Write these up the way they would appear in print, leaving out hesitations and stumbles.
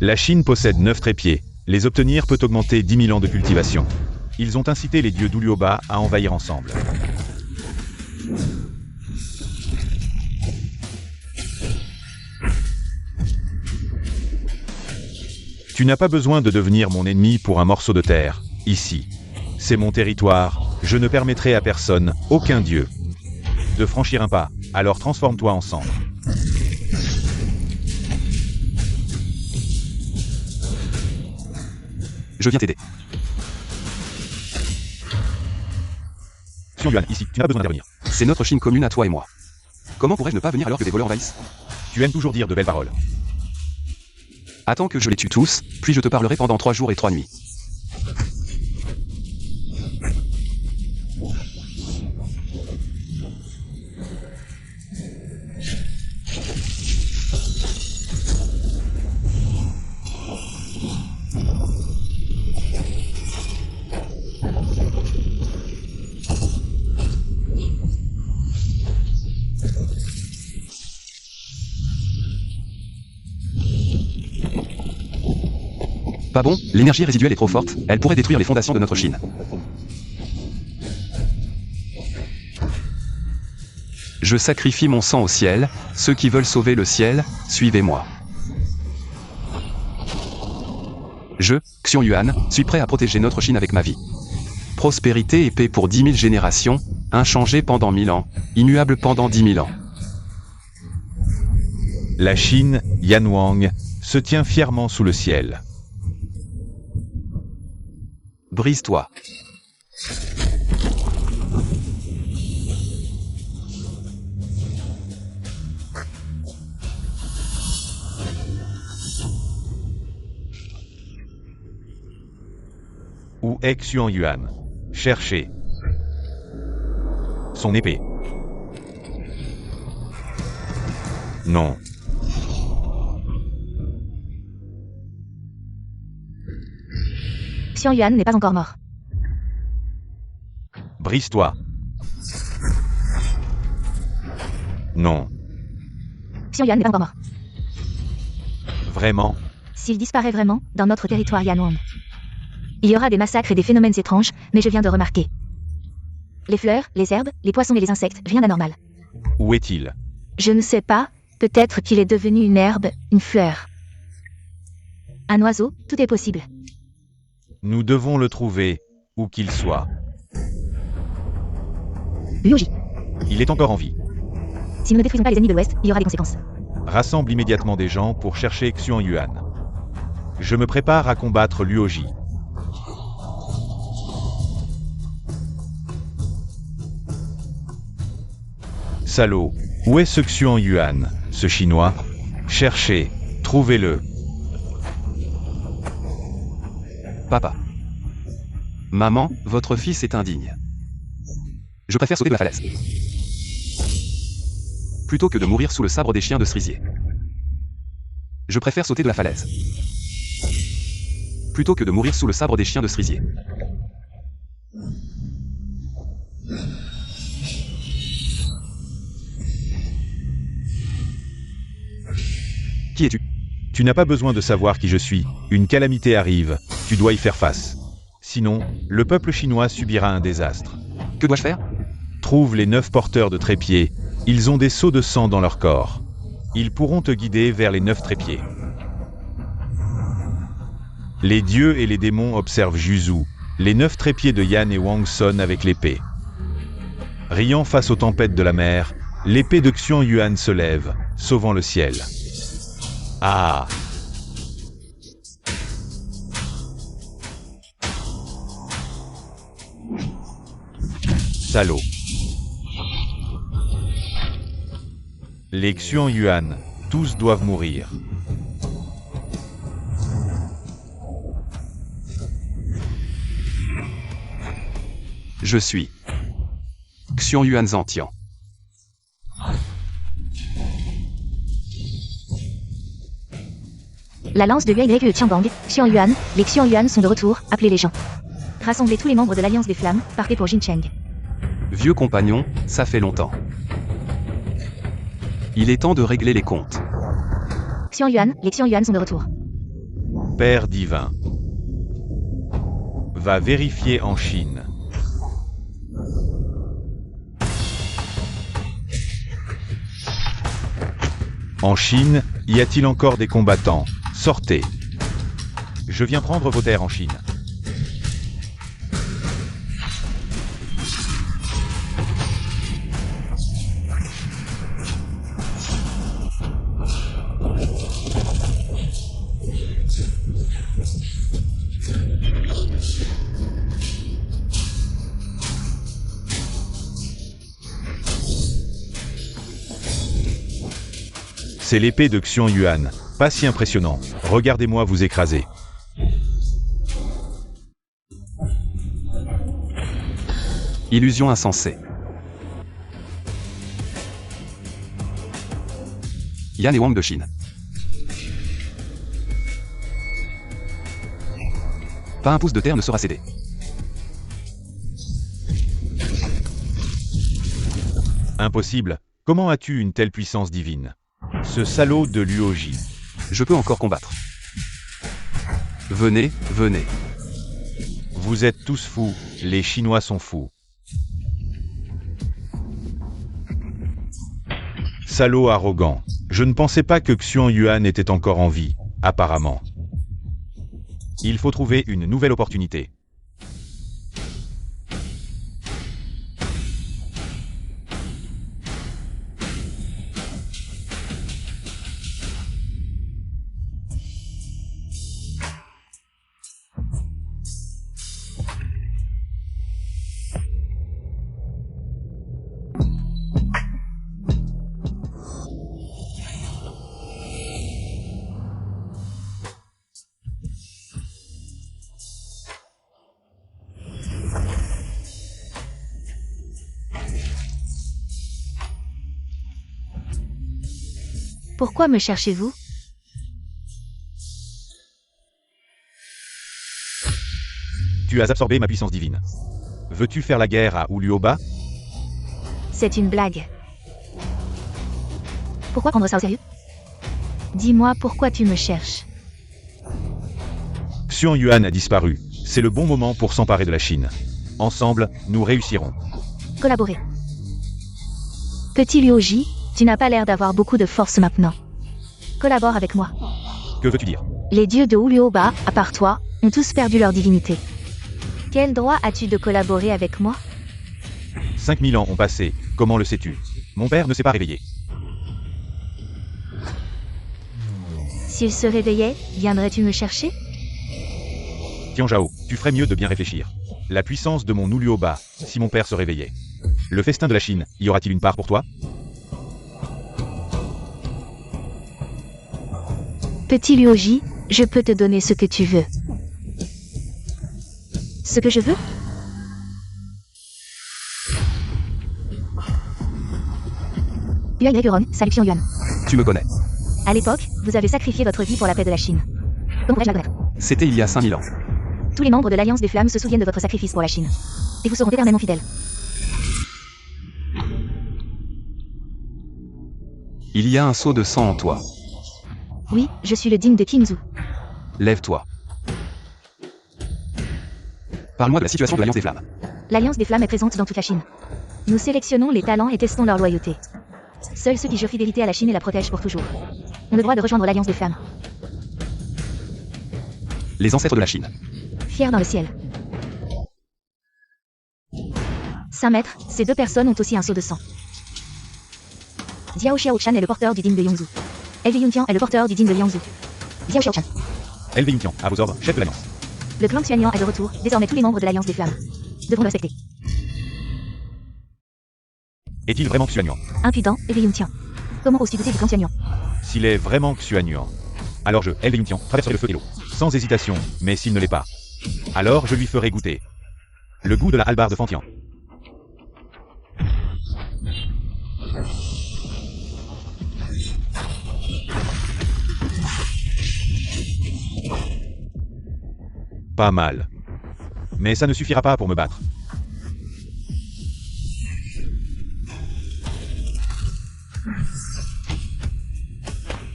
La Chine possède 9 trépieds. Les obtenir peut augmenter 10 000 ans de cultivation. Ils ont incité les dieux d'Ulyoba à envahir ensemble. Tu n'as pas besoin de devenir mon ennemi pour un morceau de terre. Ici, c'est mon territoire. Je ne permettrai à personne, aucun dieu, de franchir un pas. Alors transforme-toi en cendre. Je viens t'aider. Xiong Yuan, ici, tu n'as pas besoin d'intervenir. C'est notre Chine commune à toi et moi. Comment pourrais-je ne pas venir alors que des voleurs envahissent? Tu aimes toujours dire de belles paroles. Attends que je les tue tous, puis je te parlerai pendant 3 jours et 3 nuits. Pas bon, l'énergie résiduelle est trop forte, elle pourrait détruire les fondations de notre Chine. Je sacrifie mon sang au ciel, ceux qui veulent sauver le ciel, suivez-moi. Je, Xiong Yuan, suis prêt à protéger notre Chine avec ma vie. Prospérité et paix pour 10 000 générations, inchangé pendant 1000 ans, immuable pendant 10 000 ans. La Chine, Yan Wang, se tient fièrement sous le ciel. Brise-toi. Où est Xiong Yuan? Cherchez son épée. Non. Xiong Yuan n'est pas encore mort. Brise-toi. Non. Xiong Yuan n'est pas encore mort. Vraiment? S'il disparaît vraiment, dans notre territoire Yan Wang, il y aura des massacres et des phénomènes étranges, mais je viens de remarquer. Les fleurs, les herbes, les poissons et les insectes, rien d'anormal. Où est-il? Je ne sais pas, peut-être qu'il est devenu une herbe, une fleur. Un oiseau, tout est possible. Nous devons le trouver, où qu'il soit. Luoji. Il est encore en vie. Si nous ne détruisons pas les ennemis de l'Ouest, il y aura des conséquences. Rassemble immédiatement des gens pour chercher Xiong Yuan. Je me prépare à combattre Luoji. Salaud, où est ce Xiong Yuan, ce chinois? Cherchez, trouvez-le. Papa. Maman, votre fils est indigne. Je préfère sauter de la falaise. Plutôt que de mourir sous le sabre des chiens de cerisier. Je préfère sauter de la falaise. Plutôt que de mourir sous le sabre des chiens de cerisier. Qui es-tu? Tu n'as pas besoin de savoir qui je suis. Une calamité arrive, tu dois y faire face. Sinon, le peuple chinois subira un désastre. Que dois-je faire? Trouve les 9 porteurs de trépieds. Ils ont des seaux de sang dans leur corps. Ils pourront te guider vers les 9 trépieds. Les dieux et les démons observent Juzu. Les 9 trépieds de Yan et Wang sonnent avec l'épée. Riant face aux tempêtes de la mer, l'épée de Xiong Yuan se lève, sauvant le ciel. Ah! Salaud. Les Xiong Yuan, tous doivent mourir. Je suis Xiong Yuan Zantian. La lance de Yue et le Tianbang, Xiong Yuan, les Xiong Yuan sont de retour, appelez les gens. Rassemblez tous les membres de l'Alliance des Flammes, partez pour Jincheng. Vieux compagnon, ça fait longtemps. Il est temps de régler les comptes. Xiong Yuan, les Xiong Yuan sont de retour. Père divin. Va vérifier en Chine. En Chine, y a-t-il encore des combattants? Sortez. Je viens prendre vos terres en Chine. C'est l'épée de Xiong Yuan. Pas si impressionnant. Regardez-moi vous écraser. Illusion insensée. Yan et Wang de Chine. Pas un pouce de terre ne sera cédé. Impossible. Comment as-tu une telle puissance divine? Ce salaud de Luoji. Je peux encore combattre. Venez, venez. Vous êtes tous fous, les Chinois sont fous. Salaud arrogant. Je ne pensais pas que Xiong Yuan était encore en vie, apparemment. Il faut trouver une nouvelle opportunité. Pourquoi me cherchez-vous? Tu as absorbé ma puissance divine. Veux-tu faire la guerre à Uluoba? C'est une blague. Pourquoi prendre ça au sérieux? Dis-moi pourquoi tu me cherches. Xiong Yuan a disparu. C'est le bon moment pour s'emparer de la Chine. Ensemble, nous réussirons. Collaborer. Petit Luoji, tu n'as pas l'air d'avoir beaucoup de force maintenant. Collabore avec moi. Que veux-tu dire? Les dieux de Uluoba, à part toi, ont tous perdu leur divinité. Quel droit as-tu de collaborer avec moi? 5000 ans ont passé, comment le sais-tu? Mon père ne s'est pas réveillé. S'il se réveillait, viendrais-tu me chercher? Tianzhao, tu ferais mieux de bien réfléchir. La puissance de mon Uluoba, si mon père se réveillait. Le festin de la Chine, y aura-t-il une part pour toi? Petit Luoji, je peux te donner ce que tu veux. Ce que je veux? Yuan Yuan, salut Xiong Yuan. Tu me connais. À l'époque, vous avez sacrifié votre vie pour la paix de la Chine. Comment pourrais-je la connaître? C'était il y a 5000 ans. Tous les membres de l'Alliance des Flammes se souviennent de votre sacrifice pour la Chine. Et vous seront éternellement fidèles. Il y a un seau de sang en toi. Oui, je suis le digne de Qingzu. Lève-toi. Parle-moi de la situation de l'Alliance des Flammes. L'Alliance des Flammes est présente dans toute la Chine. Nous sélectionnons les talents et testons leur loyauté. Seuls ceux qui jurent fidélité à la Chine et la protègent pour toujours ont le droit de rejoindre l'Alliance des Flammes. Les ancêtres de la Chine. Fiers dans le ciel. 5 mètres, ces deux personnes ont aussi un seau de sang. Xiao Xiaochan est le porteur du digne de Yongzhou. Elvi Yuntian est le porteur du digne de Liangzhou. Xiao Xiaochan. Elvi Yuntian, à vos ordres, chef de l'Alliance. Le clan Xuanyuan est de retour, désormais tous les membres de l'Alliance des Flammes devront le respecter. Est-il vraiment Xuanyuan? Impudent, Elvi Yuntian. Comment oses-tu douter du clan Xuanyuan? S'il est vraiment Xuanyuan, alors je, Elvi Yuntian, traverserai le feu et l'eau. Sans hésitation, mais s'il ne l'est pas, alors je lui ferai goûter le goût de la hallebarde Fantian. Pas mal. Mais ça ne suffira pas pour me battre.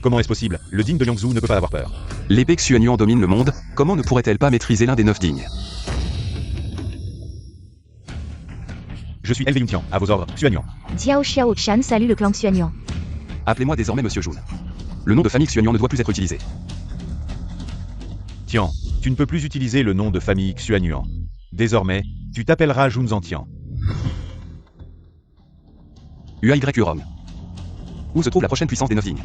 Comment est-ce possible? Le digne de Liangzhu ne peut pas avoir peur. L'épée Xuan Yuan domine le monde, comment ne pourrait-elle pas maîtriser l'un des 9 dignes? Je suis Elvei Yuntian, à vos ordres, Xuan Yuan. Diao Xiao Chan salue le clan Xuanyuan. Appelez-moi désormais Monsieur Jun. Le nom de famille Xuan Yuan ne doit plus être utilisé. Tian, tu ne peux plus utiliser le nom de famille Xuan Yuan. Désormais, tu t'appelleras Jun Zantian. UAY-Rom. Où se trouve la prochaine puissance des 9 dignes?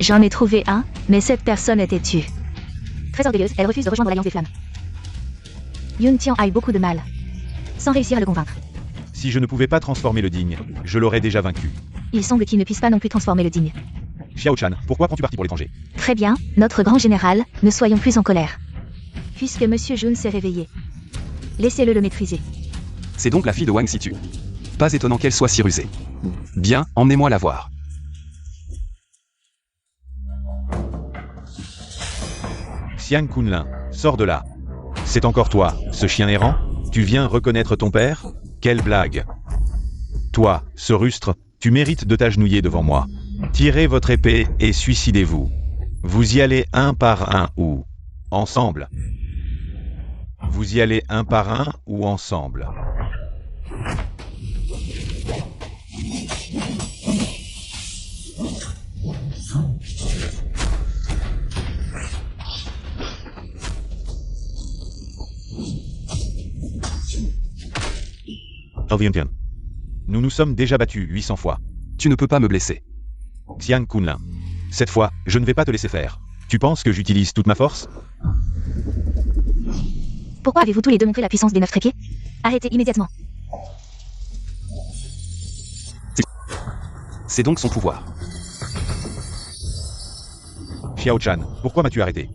J'en ai trouvé un, mais cette personne était tue. Très orgueilleuse, elle refuse de rejoindre l'Alliance des Flammes. Yun Tian a eu beaucoup de mal, sans réussir à le convaincre. Si je ne pouvais pas transformer le digne, je l'aurais déjà vaincu. Il semble qu'il ne puisse pas non plus transformer le digne. Xiao Chan, pourquoi prends-tu parti pour l'étranger? Très bien, notre grand général, ne soyons plus en colère. Puisque Monsieur Jun s'est réveillé. Laissez-le le maîtriser. C'est donc la fille de Wang Situ. Pas étonnant qu'elle soit si rusée. Bien, emmenez-moi la voir. Xiang Kunlin, sors de là. C'est encore toi, ce chien errant? Tu viens reconnaître ton père? Quelle blague! Toi, ce rustre, tu mérites de t'agenouiller devant moi. Tirez votre épée et suicidez-vous. Vous y allez un par un ou ensemble. Vous y allez un par un ou ensemble. Elviantian. Nous nous sommes déjà battus 800 fois. Tu ne peux pas me blesser. Xiang Kunlin. Cette fois, je ne vais pas te laisser faire. Tu penses que j'utilise toute ma force? Pourquoi avez-vous tous les deux montré la puissance des 9 trépieds? Arrêtez immédiatement. C'est donc son pouvoir. Xiao Chan, pourquoi m'as-tu arrêté?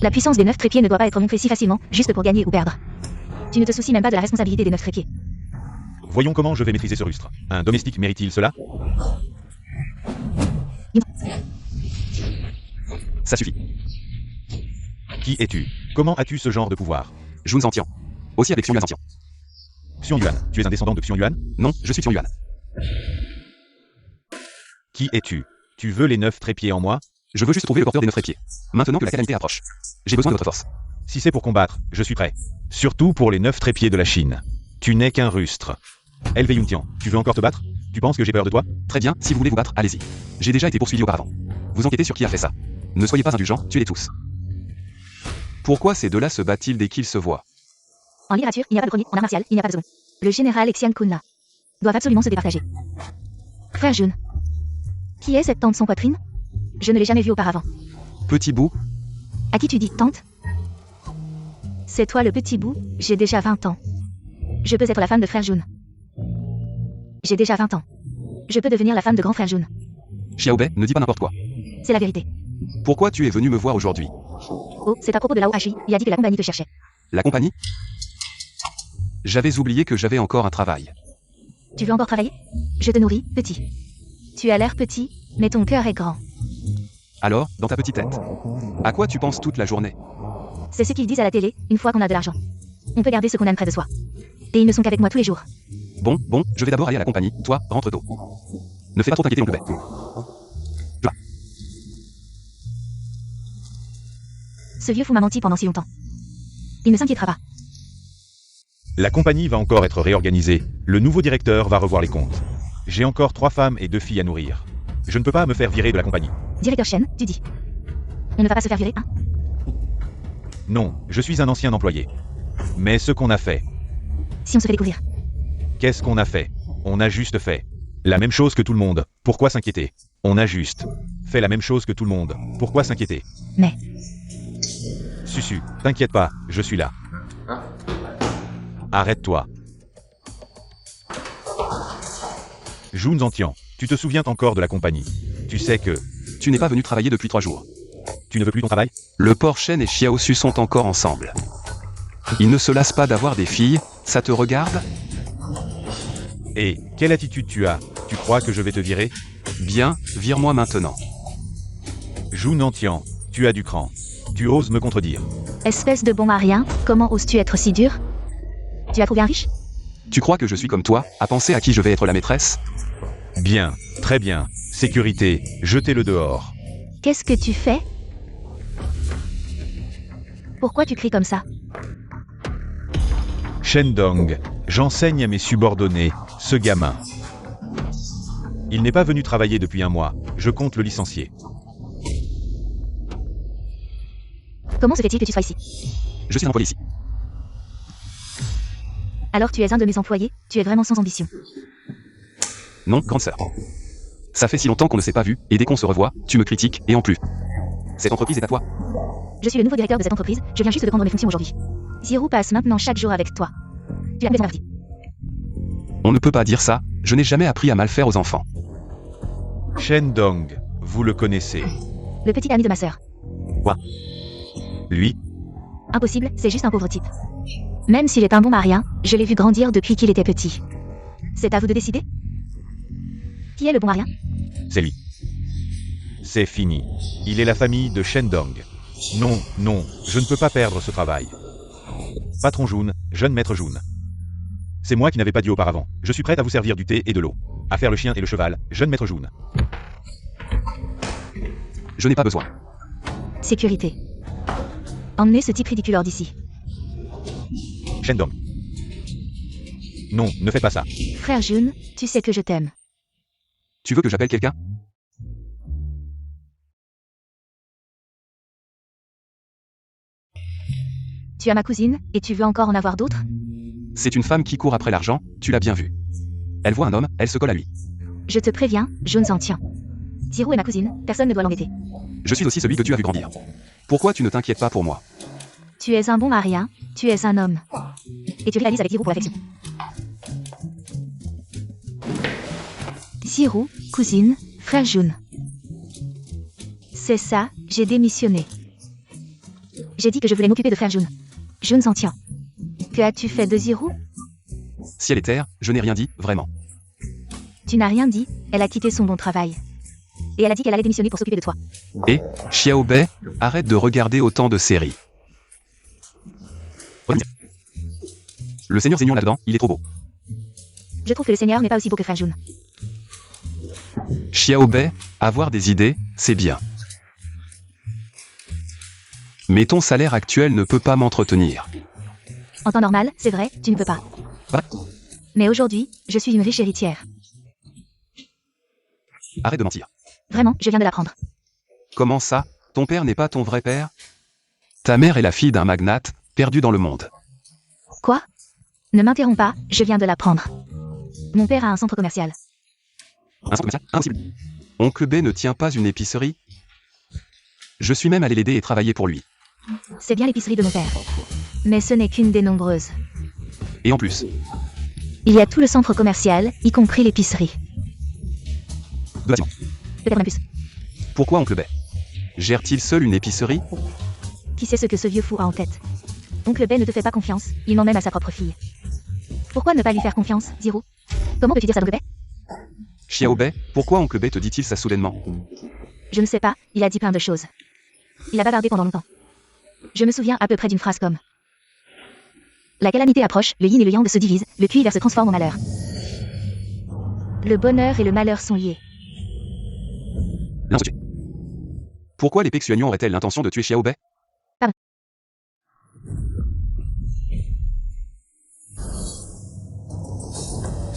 La puissance des 9 trépieds ne doit pas être montrée si facilement, juste pour gagner ou perdre. Tu ne te soucies même pas de la responsabilité des 9 trépieds. Voyons comment je vais maîtriser ce rustre. Un domestique mérite-t-il cela? Ça suffit. Qui es-tu? Comment as-tu ce genre de pouvoir? Jun Zantian. Aussi avec Xiong Yuan Zantian. Xiong Yuan, tu es un descendant de Xiong Yuan? Non, je suis Xiong Yuan. Qui es-tu? Tu veux les 9 trépieds en moi? Je veux juste trouver le porteur des 9 trépieds. Maintenant que la calamité approche. J'ai besoin de votre force. Si c'est pour combattre, je suis prêt. Surtout pour les 9 trépieds de la Chine. Tu n'es qu'un rustre. Elvei Yuntian, tu veux encore te battre? Tu penses que j'ai peur de toi? Très bien, si vous voulez vous battre, allez-y. J'ai déjà été poursuivi auparavant. Vous enquêtez sur qui a fait ça. Ne soyez pas indulgents, tuez-les tous. Pourquoi ces deux-là se battent-ils dès qu'ils se voient? En littérature, il n'y a pas de premier, en art martial, il n'y a pas de second. Le général et Xiang Kunlin doivent absolument se départager. Frère Jun. Qui est cette tante sans poitrine? Je ne l'ai jamais vue auparavant. Petit bout. À qui tu dis tante? C'est toi le petit bout, j'ai déjà 20 ans. Je peux être la femme de frère Jun. J'ai déjà 20 ans. Je peux devenir la femme de grand frère Jun. Xiaobei, ne dis pas n'importe quoi. C'est la vérité. Pourquoi tu es venu me voir aujourd'hui? Oh, c'est à propos de Lao Hashi, il a dit que la compagnie te cherchait. La compagnie? J'avais oublié que j'avais encore un travail. Tu veux encore travailler? Je te nourris, petit. Tu as l'air petit, mais ton cœur est grand. Alors, dans ta petite tête, à quoi tu penses toute la journée? C'est ce qu'ils disent à la télé, une fois qu'on a de l'argent. On peut garder ce qu'on aime près de soi. Et ils ne sont qu'avec moi tous les jours. Bon, je vais d'abord aller à la compagnie. Toi, rentre tôt. Ne fais pas trop t'inquiéter, oncle Ben. Ce vieux fou m'a menti pendant si longtemps. Il ne s'inquiétera pas. La compagnie va encore être réorganisée. Le nouveau directeur va revoir les comptes. J'ai encore 3 femmes et 2 filles à nourrir. Je ne peux pas me faire virer de la compagnie. Directeur Shen, tu dis. On ne va pas se faire virer, hein? Non, je suis un ancien employé. Mais ce qu'on a fait... Si on se fait découvrir. Qu'est-ce qu'on a fait? On a juste fait la même chose que tout le monde. Pourquoi s'inquiéter? On a juste fait la même chose que tout le monde. Pourquoi s'inquiéter? Mais... Susu, t'inquiète pas, je suis là. Arrête-toi. Jun Zantian, tu te souviens encore de la compagnie. Tu sais que... Tu n'es pas venu travailler depuis 3 jours. Tu ne veux plus ton travail? Le Port Shen et Xiao Su sont encore ensemble. Ils ne se lassent pas d'avoir des filles, ça te regarde? Et quelle attitude tu as? Tu crois que je vais te virer? Bien, vire-moi maintenant. Jun Zantian, tu as du cran. Tu oses me contredire. Espèce de bon à rien, comment oses-tu être si dur? Tu as trouvé un riche? Tu crois que je suis comme toi, à penser à qui je vais être la maîtresse? Bien, très bien. Sécurité, jetez-le dehors. Qu'est-ce que tu fais? Pourquoi tu cries comme ça? Shendong, j'enseigne à mes subordonnés, ce gamin. Il n'est pas venu travailler depuis un mois, je compte le licencier. Comment se fait-il que tu sois ici? Je suis un employé ici. Alors tu es un de mes employés, tu es vraiment sans ambition. Non, grande sœur. Ça fait si longtemps qu'on ne s'est pas vu, et dès qu'on se revoit, tu me critiques, et en plus. Cette entreprise est à toi. Je suis le nouveau directeur de cette entreprise, je viens juste de prendre mes fonctions aujourd'hui. Zirou passe maintenant chaque jour avec toi. Tu as bien parti. On ne peut pas dire ça, je n'ai jamais appris à mal faire aux enfants. Shendong, vous le connaissez. Le petit ami de ma sœur. Lui, Impossible, c'est juste un pauvre type. Même s'il est un bon marien, je l'ai vu grandir depuis qu'il était petit. C'est à vous de décider. Qui est le bon marien? c'est lui. C'est fini. Il est la famille de Shendong. Non, non, je ne peux pas perdre ce travail. Patron Jun, jeune maître Jun. C'est moi qui n'avais pas dit auparavant. Je suis prête à vous servir du thé et de l'eau. À faire le chien et le cheval, jeune maître Jun. Je n'ai pas besoin. Sécurité. Emmenez ce type ridicule hors d'ici. Shendong. Non, ne fais pas ça. Frère Jun, tu sais que je t'aime. Tu veux que j'appelle quelqu'un? Tu as ma cousine, et tu veux encore en avoir d'autres? C'est une femme qui court après l'argent, tu l'as bien vu. Elle voit un homme, elle se colle à lui. Je te préviens, Jun s'en tient. Zirou est ma cousine, personne ne doit l'embêter. Je suis aussi celui que tu as vu grandir. Pourquoi tu ne t'inquiètes pas pour moi? Tu es un bon marien, tu es un homme. Et tu rivalises avec Zirou pour l'affection. Zirou, cousine, frère Jun. C'est ça, j'ai démissionné. J'ai dit que je voulais m'occuper de frère Jun. Jun s'en tient. Que as-tu fait de Zirou? Si elle est terre, je n'ai rien dit, vraiment. Tu n'as rien dit, elle a quitté son bon travail. Et elle a dit qu'elle allait démissionner pour s'occuper de toi. Et, Xiaobei, arrête de regarder autant de séries. Le seigneur Zénion là-dedans, il est trop beau. Je trouve que le Seigneur n'est pas aussi beau que frère Jun. Xiaobei, avoir des idées, c'est bien. Mais ton salaire actuel ne peut pas m'entretenir. En temps normal, c'est vrai, tu ne peux pas. Quoi? Mais aujourd'hui, je suis une riche héritière. Arrête de mentir. Vraiment, je viens de l'apprendre. Comment ça? Ton père n'est pas ton vrai père? Ta mère est la fille d'un magnate, perdu dans le monde. Quoi? Ne m'interromps pas, je viens de l'apprendre. Mon père a un centre commercial. Un centre commercial? Impossible. Oncle B ne tient pas une épicerie? Je suis même allé l'aider et travailler pour lui. C'est bien l'épicerie de mon père. Mais ce n'est qu'une des nombreuses. Et en plus, Il y a tout le centre commercial, y compris l'épicerie. deux bâtiments. Peut-être même plus. Pourquoi oncle B? Gère-t-il seul une épicerie? Qui sait ce que ce vieux fou a en tête? Oncle Ben ne te fait pas confiance, il m'en même à sa propre fille. Pourquoi ne pas lui faire confiance, Zirou? Comment peux-tu dire ça d'Oncle Ben? Xiaobei, pourquoi oncle B te dit-il ça soudainement? Je ne sais pas, il a dit plein de choses. Il a bavardé pendant longtemps. Je me souviens à peu près d'une phrase comme: la calamité approche, le yin et le yang se divisent, le puits vert se transforme en malheur. Le bonheur et le malheur sont liés. L'un se tue. Pourquoi les Pexuanions auraient-elles l'intention de tuer Xiaobei? Pardon.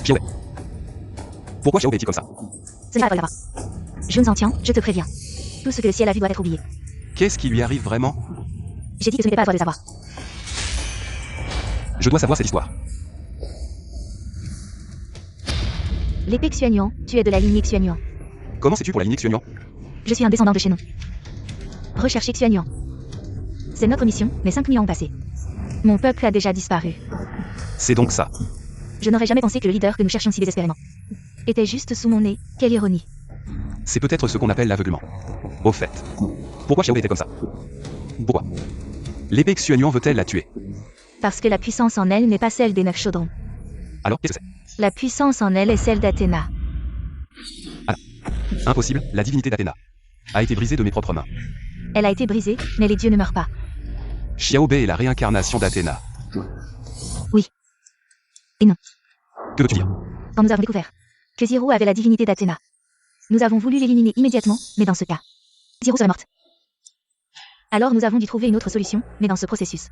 Xiaobei. Pourquoi Xiaobei est-il comme ça? Ce n'est pas la voir. Je ne en tiens, je te préviens. Tout ce que le ciel a vu doit être oublié. Qu'est-ce qui lui arrive vraiment? J'ai dit que ce n'était pas à toi de le savoir. Je dois savoir cette histoire. L'épée Xuanyuan, tu es de la lignée Xuanyuan. Comment sais-tu pour la lignée Xuanyuan? Je suis un descendant de chez nous. Rechercher Xuanyuan. C'est notre mission, mais 5000 ans ont passé. Mon peuple a déjà disparu. C'est donc ça. Je n'aurais jamais pensé que le leader que nous cherchions si désespérément était juste sous mon nez. Quelle ironie. C'est peut-être ce qu'on appelle l'aveuglement. Au fait. Pourquoi Xiaobei était comme ça? Pourquoi? L'épée Xuanyuan veut-elle la tuer? Parce que la puissance en elle n'est pas celle des 9 chaudrons. Alors, qu'est-ce que c'est? La puissance en elle est celle d'Athéna. Impossible, la divinité d'Athéna a été brisée de mes propres mains. Elle a été brisée, mais les dieux ne meurent pas. Xiaobei est la réincarnation d'Athéna. Oui. Et non. Que veux-tu dire? Quand nous avons découvert que Zirou avait la divinité d'Athéna, nous avons voulu l'éliminer immédiatement, mais dans ce cas, Ziro serait morte. Alors nous avons dû trouver une autre solution, mais dans ce processus,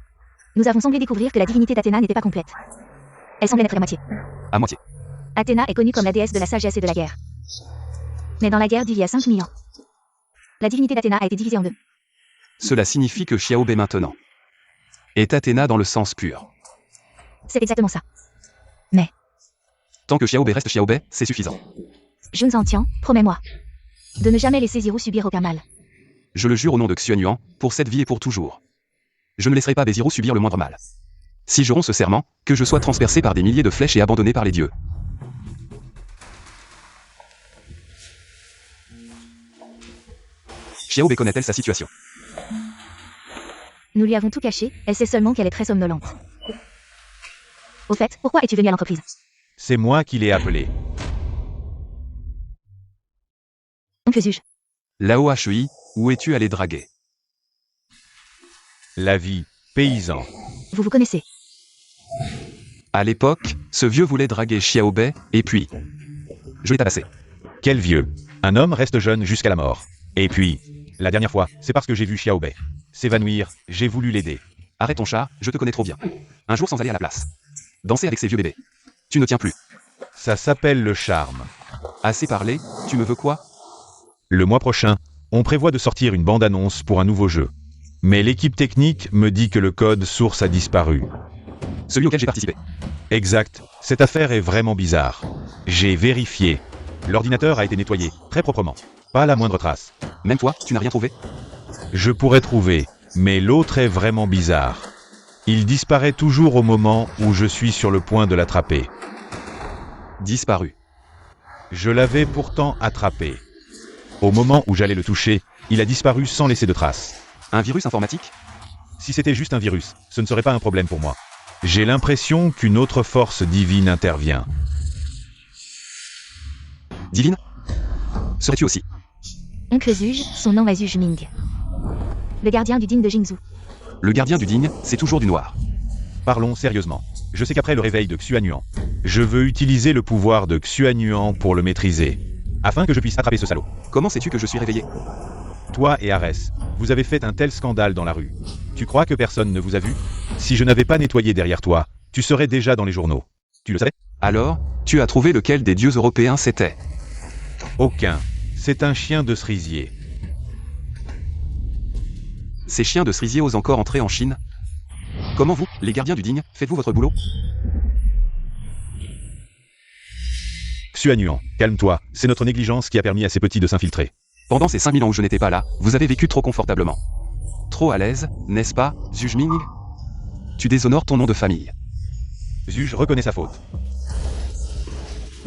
nous avons semblé découvrir que la divinité d'Athéna n'était pas complète. Elle semblait n'être à moitié. À moitié. Athéna est connue comme la déesse de la sagesse et de la guerre. Mais dans la guerre d'il y a 5000 ans, la divinité d'Athéna a été divisée en deux. Cela signifie que Xiaobei maintenant est Athéna dans le sens pur. C'est exactement ça. Tant que Xiaobei reste Xiaobei, c'est suffisant. Jun Zantian, promets-moi de ne jamais laisser Ziro subir aucun mal. Je le jure au nom de Xuanyuan, pour cette vie et pour toujours. Je ne laisserai pas Beziro subir le moindre mal. Si je romps ce serment, que je sois transpercé par des milliers de flèches et abandonné par les dieux. Xiaobei connaît-elle sa situation? Nous lui avons tout caché, elle sait seulement qu'elle est très somnolente. Au fait, pourquoi es-tu venu à l'entreprise? C'est moi qui l'ai appelé. Oncle Zuge. Lao Hui, où es-tu allé draguer? La vie, paysan. Vous vous connaissez. À l'époque, ce vieux voulait draguer Xiaobei, et puis... je l'ai tabassé. Quel vieux. Un homme reste jeune jusqu'à la mort. Et puis, la dernière fois, c'est parce que j'ai vu Xiaobei s'évanouir, j'ai voulu l'aider. Arrête ton chat, je te connais trop bien. Un jour sans aller à la place. Danser avec ces vieux bébés. Tu ne tiens plus. Ça s'appelle le charme. Assez parlé, tu me veux quoi? Le mois prochain, on prévoit de sortir une bande-annonce pour un nouveau jeu. Mais l'équipe technique me dit que le code source a disparu. Celui auquel j'ai participé. Exact, cette affaire est vraiment bizarre. J'ai vérifié. L'ordinateur a été nettoyé, très proprement. Pas la moindre trace. Même toi, tu n'as rien trouvé? Je pourrais trouver, mais l'autre est vraiment bizarre. Il disparaît toujours au moment où je suis sur le point de l'attraper. Disparu. Je l'avais pourtant attrapé. Au moment où j'allais le toucher, il a disparu sans laisser de traces. Un virus informatique? Si c'était juste un virus, ce ne serait pas un problème pour moi. J'ai l'impression qu'une autre force divine intervient. Divine? Serais-tu aussi? Oncle Zuge, son nom est Zuge Ming. Le gardien du digne de Jingzhou. Le gardien du digne, c'est toujours du noir. Parlons sérieusement. Je sais qu'après le réveil de Xuanyuan, je veux utiliser le pouvoir de Xuanyuan pour le maîtriser, afin que je puisse attraper ce salaud. Comment sais-tu que je suis réveillé? Toi et Arès, vous avez fait un tel scandale dans la rue. Tu crois que personne ne vous a vu? Si je n'avais pas nettoyé derrière toi, tu serais déjà dans les journaux. Tu le savais? Alors, tu as trouvé lequel des dieux européens c'était? Aucun. C'est un chien de cerisier. Ces chiens de cerisier osent encore entrer en Chine? Comment vous, les gardiens du digne, faites-vous votre boulot? Xuanyuan, calme-toi, c'est notre négligence qui a permis à ces petits de s'infiltrer. Pendant ces 5000 ans où je n'étais pas là, vous avez vécu trop confortablement. Trop à l'aise, n'est-ce pas, Zuge Ming? Tu déshonores ton nom de famille. Zuge reconnaît sa faute.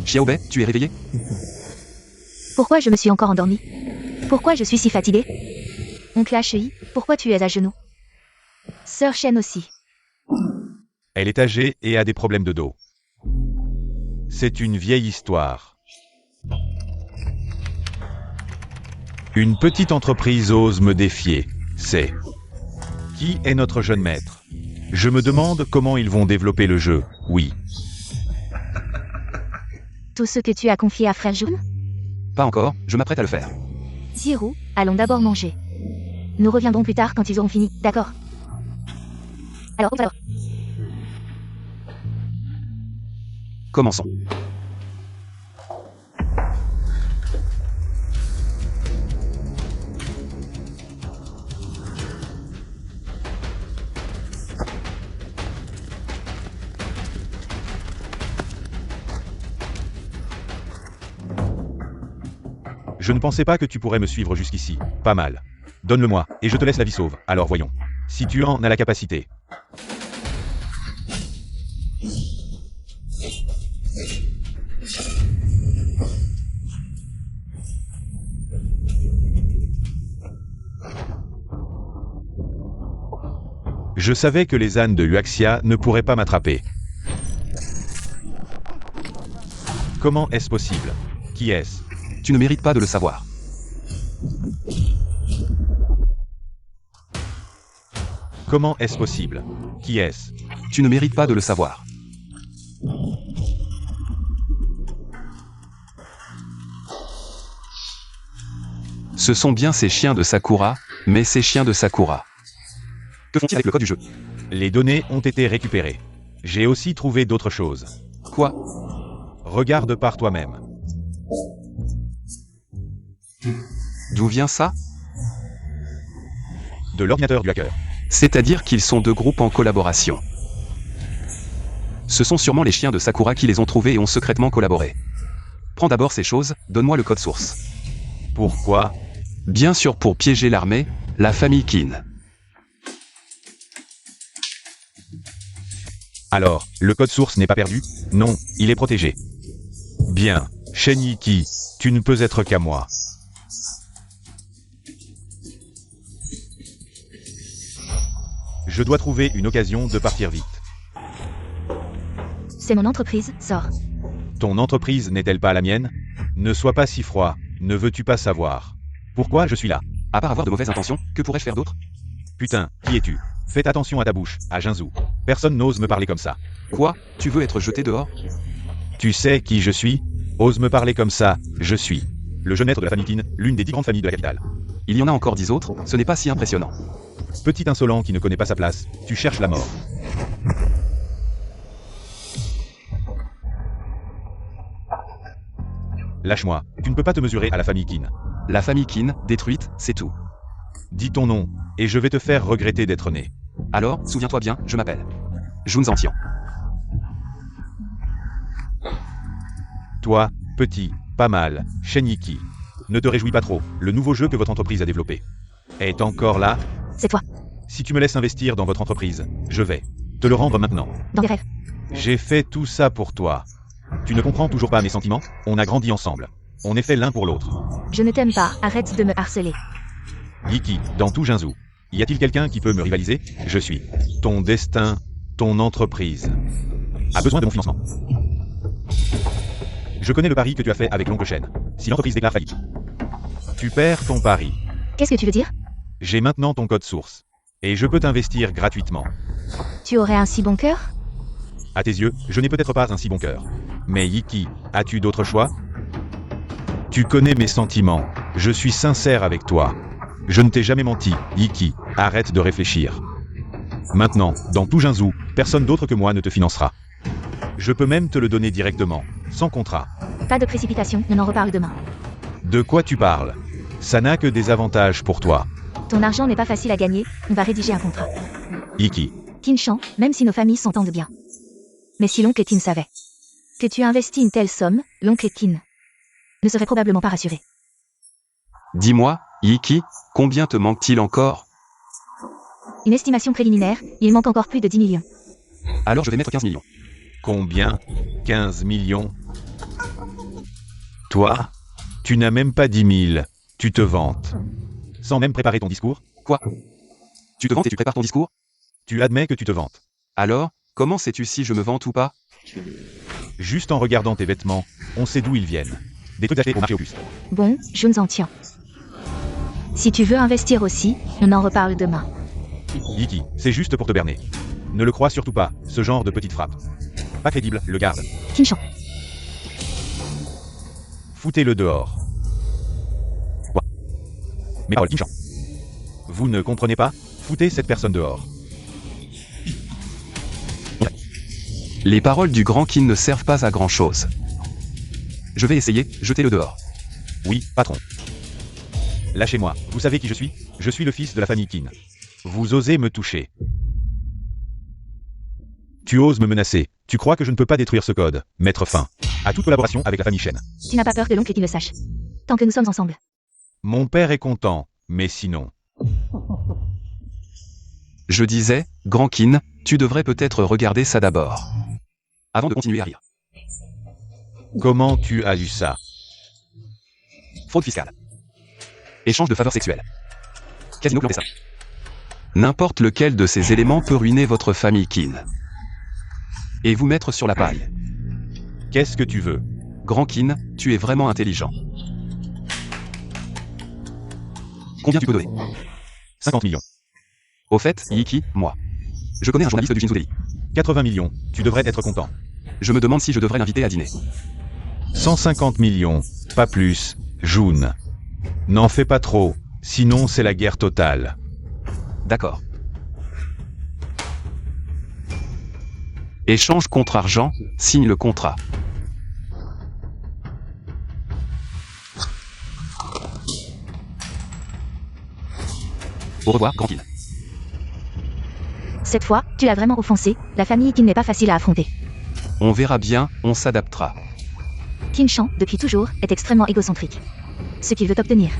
Xiaobei, tu es réveillé? Pourquoi je me suis encore endormi? Pourquoi je suis si fatigué? Oncle Hui, pourquoi tu es à genoux? Sœur Shen aussi. Elle est âgée et a des problèmes de dos. C'est une vieille histoire. Une petite entreprise ose me défier. C'est... Qui est notre jeune maître? Je me demande comment ils vont développer le jeu, oui. Tout ce que tu as confié à Frère Jun? Pas encore, je m'apprête à le faire. Ziro, allons d'abord manger. Nous reviendrons plus tard quand ils auront fini, d'accord? Alors. Commençons. Je ne pensais pas que tu pourrais me suivre jusqu'ici. Pas mal. Donne-le-moi, et je te laisse la vie sauve. Alors voyons. Si tu en as la capacité. Je savais que les ânes de Huaxia ne pourraient pas m'attraper. Comment est-ce possible? Qui est-ce? Tu ne mérites pas de le savoir. Comment est-ce possible? Qui est-ce? Tu ne mérites pas de le savoir. Ce sont bien ces chiens de Sakura, mais ces chiens de Sakura. Que font-ils avec le code du jeu? Les données ont été récupérées. J'ai aussi trouvé d'autres choses. Quoi? Regarde par toi-même. D'où vient ça? De l'ordinateur du hacker. C'est-à-dire qu'ils sont deux groupes en collaboration. Ce sont sûrement les chiens de Sakura qui les ont trouvés et ont secrètement collaboré. Prends d'abord ces choses, donne-moi le code source. Pourquoi? Bien sûr pour piéger l'armée, la famille Kin. Alors, le code source n'est pas perdu? Non, il est protégé. Bien, Shen Yiki, tu ne peux être qu'à moi. Je dois trouver une occasion de partir vite. C'est mon entreprise, sors. Ton entreprise n'est-elle pas la mienne? Ne sois pas si froid, ne veux-tu pas savoir? Pourquoi je suis là? À part avoir de mauvaises intentions, que pourrais-je faire d'autre? Putain, qui es-tu? Fais attention à ta bouche, à Jinzu. Personne n'ose me parler comme ça. Quoi? Tu veux être jeté dehors? Tu sais qui je suis? Ose me parler comme ça, je suis le jeune être de la famille Kin, l'une des 10 grandes familles de la capitale. Il y en a encore 10 autres, ce n'est pas si impressionnant. Petit insolent qui ne connaît pas sa place, tu cherches la mort. Lâche-moi, tu ne peux pas te mesurer à la famille Kin. La famille Kin, détruite, c'est tout. Dis ton nom, et je vais te faire regretter d'être né. Alors, souviens-toi bien, je m'appelle Jun Zantian. Toi, petit, pas mal, Shen Yiki. Ne te réjouis pas trop, le nouveau jeu que votre entreprise a développé est encore là. C'est toi. Si tu me laisses investir dans votre entreprise, je vais te le rendre maintenant. Dans des rêves. J'ai fait tout ça pour toi. Tu ne comprends toujours pas mes sentiments? On a grandi ensemble. On est fait l'un pour l'autre. Je ne t'aime pas, arrête de me harceler. Yiki, dans tout Jinzu, y a-t-il quelqu'un qui peut me rivaliser? Je suis ton destin, ton entreprise a besoin de mon financement. Je connais le pari que tu as fait avec l'oncle Shen. Si l'entreprise déclare faillite, tu perds ton pari. Qu'est-ce que tu veux dire? J'ai maintenant ton code source. Et je peux t'investir gratuitement. Tu aurais un si bon cœur? À tes yeux, je n'ai peut-être pas un si bon cœur. Mais Yiki, as-tu d'autres choix? Tu connais mes sentiments. Je suis sincère avec toi. Je ne t'ai jamais menti, Yiki. Arrête de réfléchir. Maintenant, dans tout Jinzu, personne d'autre que moi ne te financera. Je peux même te le donner directement, sans contrat. Pas de précipitation, on en reparle demain. De quoi tu parles? Ça n'a que des avantages pour toi. Ton argent n'est pas facile à gagner, on va rédiger un contrat. Yiki. Kinshan, même si nos familles s'entendent bien. Mais si l'oncle Kin savait que tu as investi une telle somme, l'oncle Kin ne serait probablement pas rassuré. Dis-moi, Yiki, combien te manque-t-il encore? Une estimation préliminaire, il manque encore plus de 10 millions. Alors je vais mettre 15 millions. Combien? 15 millions? Toi? Tu n'as même pas 10 000. Tu te vantes. Sans même préparer ton discours? Quoi? Tu te vantes et tu prépares ton discours? Tu admets que tu te vantes. Alors, comment sais-tu si je me vante ou pas? Juste en regardant tes vêtements, on sait d'où ils viennent. Des trucs achetés au marché aux puces. Bon, je nous en tiens. Si tu veux investir aussi, on en reparle demain. Yiki, c'est juste pour te berner. Ne le crois surtout pas, ce genre de petite frappe. Pas crédible, le garde. Kinshan. Foutez-le dehors. Quoi? Mes paroles, Kinshan. Vous ne comprenez pas? Foutez cette personne dehors. Les paroles du grand Kin ne servent pas à grand-chose. Je vais essayer, jetez-le dehors. Oui, patron. Lâchez-moi, vous savez qui je suis? Je suis le fils de la famille Kin. Vous osez me toucher. Tu oses me menacer. Tu crois que je ne peux pas détruire ce code, mettre fin à toute collaboration avec la famille Shen. Tu n'as pas peur que l'oncle Kin le sache. Tant que nous sommes ensemble. Mon père est content, mais sinon... Je disais, grand Kin, tu devrais peut-être regarder ça d'abord. Avant de continuer à rire. Comment tu as eu ça? Fraude fiscale. Échange de faveurs sexuelles. Casino clandestin. N'importe lequel de ces éléments peut ruiner votre famille Kin. Et vous mettre sur la paille. Qu'est-ce que tu veux? Grand Kin, tu es vraiment intelligent. Combien tu peux donner? 50 millions. Au fait, Yiki, moi. Je connais un journaliste du Jinzu Daily. 80 millions, tu devrais être content. Je me demande si je devrais l'inviter à dîner. 150 millions, pas plus, Jun. N'en fais pas trop, sinon c'est la guerre totale. D'accord. Échange contre argent, signe le contrat. Au revoir, grand Kin. Cette fois, tu as vraiment offensé la famille qui n'est pas facile à affronter. On verra bien, on s'adaptera. Qin Shan, depuis toujours, est extrêmement égocentrique. Ce qu'il veut obtenir.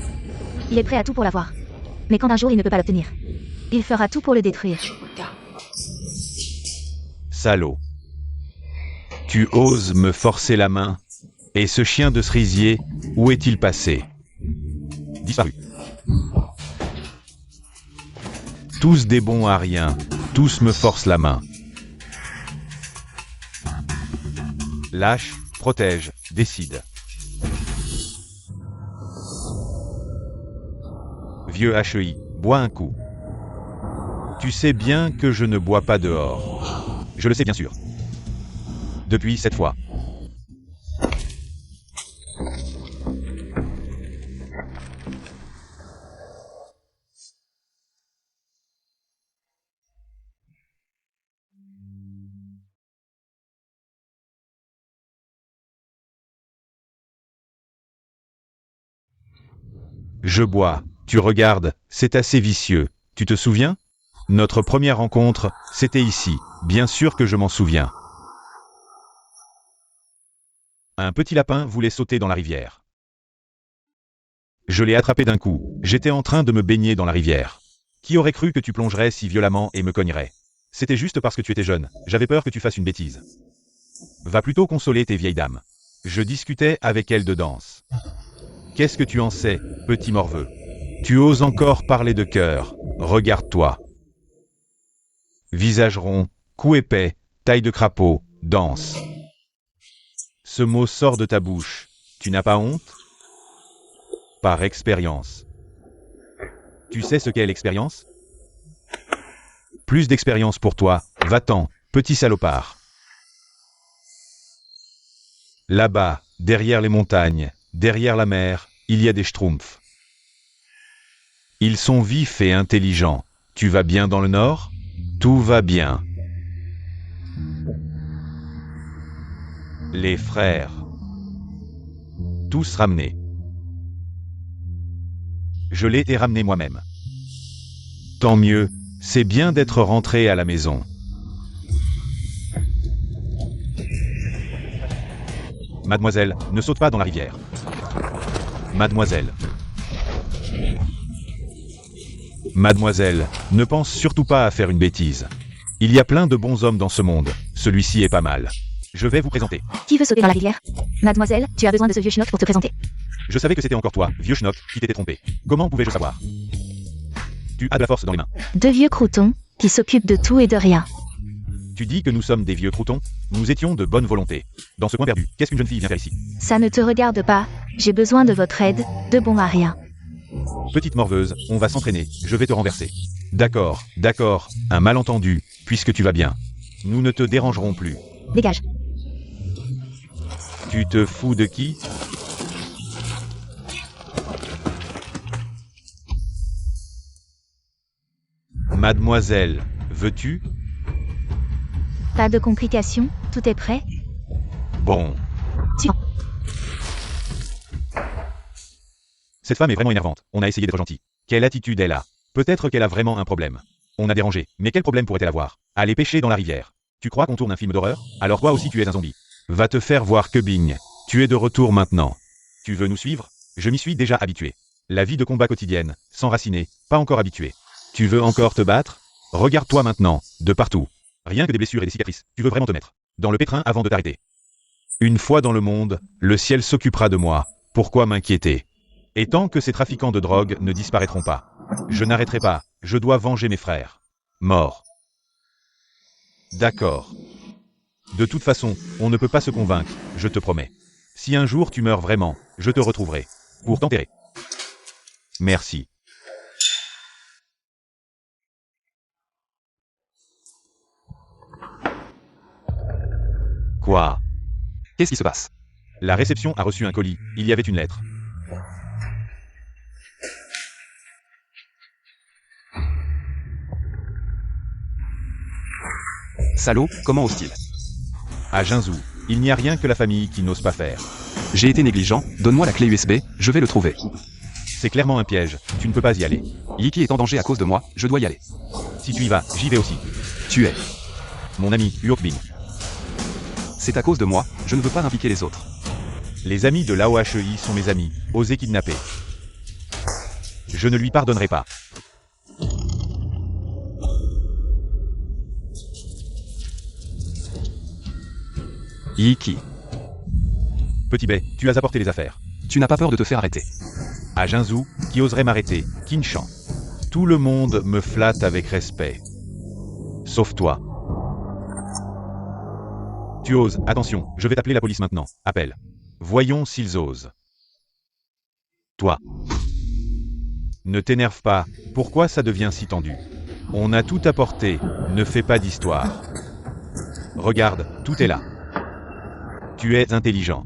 Il est prêt à tout pour l'avoir. Mais quand un jour il ne peut pas l'obtenir, il fera tout pour le détruire. Salaud. Tu oses me forcer la main? Et ce chien de cerisier, où est-il passé? Disparu. Tous des bons à rien, tous me forcent la main. Lâche, protège, décide. Vieux HEI, bois un coup. Tu sais bien que je ne bois pas dehors. Je le sais bien sûr. Depuis cette fois. Je bois, tu regardes, c'est assez vicieux, tu te souviens? Notre première rencontre, c'était ici, bien sûr que je m'en souviens. Un petit lapin voulait sauter dans la rivière. Je l'ai attrapé d'un coup, j'étais en train de me baigner dans la rivière. Qui aurait cru que tu plongerais si violemment et me cognerais? C'était juste parce que tu étais jeune, j'avais peur que tu fasses une bêtise. Va plutôt consoler tes vieilles dames. Je discutais avec elles de danse. Qu'est-ce que tu en sais, petit morveux? Tu oses encore parler de cœur, regarde-toi. Visage rond, cou épais, taille de crapaud, danse. Ce mot sort de ta bouche, tu n'as pas honte? Par expérience. Tu sais ce qu'est l'expérience? Plus d'expérience pour toi, va-t'en, petit salopard. Là-bas, derrière les montagnes, derrière la mer, il y a des schtroumpfs. Ils sont vifs et intelligents. Tu vas bien dans le nord? Tout va bien. Les frères. Tous ramenés. Je l'ai été ramené moi-même. Tant mieux, c'est bien d'être rentré à la maison. Mademoiselle, ne saute pas dans la rivière. Mademoiselle. Mademoiselle, ne pense surtout pas à faire une bêtise. Il y a plein de bons hommes dans ce monde, celui-ci est pas mal. Je vais vous présenter. Qui veut sauter dans la rivière? Mademoiselle, tu as besoin de ce vieux schnock pour te présenter. Je savais que c'était encore toi, vieux schnock, qui t'étais trompé. Comment pouvais-je savoir? Tu as de la force dans les mains. Deux vieux croutons, qui s'occupent de tout et de rien. Tu dis que nous sommes des vieux croutons? Nous étions de bonne volonté. Dans ce coin perdu, qu'est-ce qu'une jeune fille vient faire ici? Ça ne te regarde pas, j'ai besoin de votre aide, de bon à rien. Petite morveuse, on va s'entraîner, je vais te renverser. D'accord, d'accord, un malentendu, puisque tu vas bien. Nous ne te dérangerons plus. Dégage. Tu te fous de qui? Mademoiselle, veux-tu? Pas de complications, tout est prêt? Bon. Tiens. Cette femme est vraiment énervante, on a essayé d'être gentil. Quelle attitude elle a? Peut-être qu'elle a vraiment un problème. On a dérangé, mais quel problème pourrait-elle avoir? Aller pêcher dans la rivière. Tu crois qu'on tourne un film d'horreur? Alors toi aussi tu es un zombie. Va te faire voir Kebing. Tu es de retour maintenant. Tu veux nous suivre? Je m'y suis déjà habitué. La vie de combat quotidienne, s'enraciner, pas encore habitué. Tu veux encore te battre? Regarde-toi maintenant, de partout. Rien que des blessures et des cicatrices, tu veux vraiment te mettre dans le pétrin avant de t'arrêter. Une fois dans le monde, le ciel s'occupera de moi. Pourquoi m'inquiéter? Et tant que ces trafiquants de drogue ne disparaîtront pas, je n'arrêterai pas, je dois venger mes frères. Morts. D'accord. De toute façon, on ne peut pas se convaincre, je te promets. Si un jour tu meurs vraiment, je te retrouverai. Pour t'enterrer. Merci. Quoi? Qu'est-ce qui se passe? La réception a reçu un colis, il y avait une lettre. Salaud, comment ose-t-il? À Jinzhou, il n'y a rien que la famille qui n'ose pas faire. J'ai été négligent, donne-moi la clé USB, je vais le trouver. C'est clairement un piège, tu ne peux pas y aller. Yiki est en danger à cause de moi, je dois y aller. Si tu y vas, j'y vais aussi. Tu es. Mon ami, Hyokbin. C'est à cause de moi, je ne veux pas impliquer les autres. Les amis de l'AOHEI sont mes amis, osez kidnapper. Je ne lui pardonnerai pas. Yiki, Petit Bay, tu as apporté les affaires. tu n'as pas peur de te faire arrêter. À Jinzhou, qui oserait m'arrêter? Kinshan. Tout le monde me flatte avec respect. Sauf toi. Tu oses, attention, je vais t'appeler la police maintenant. Appelle. Voyons s'ils osent. Toi. Ne t'énerve pas, pourquoi ça devient si tendu? On a tout apporté, ne fais pas d'histoire. Regarde, tout est là. Tu es intelligent.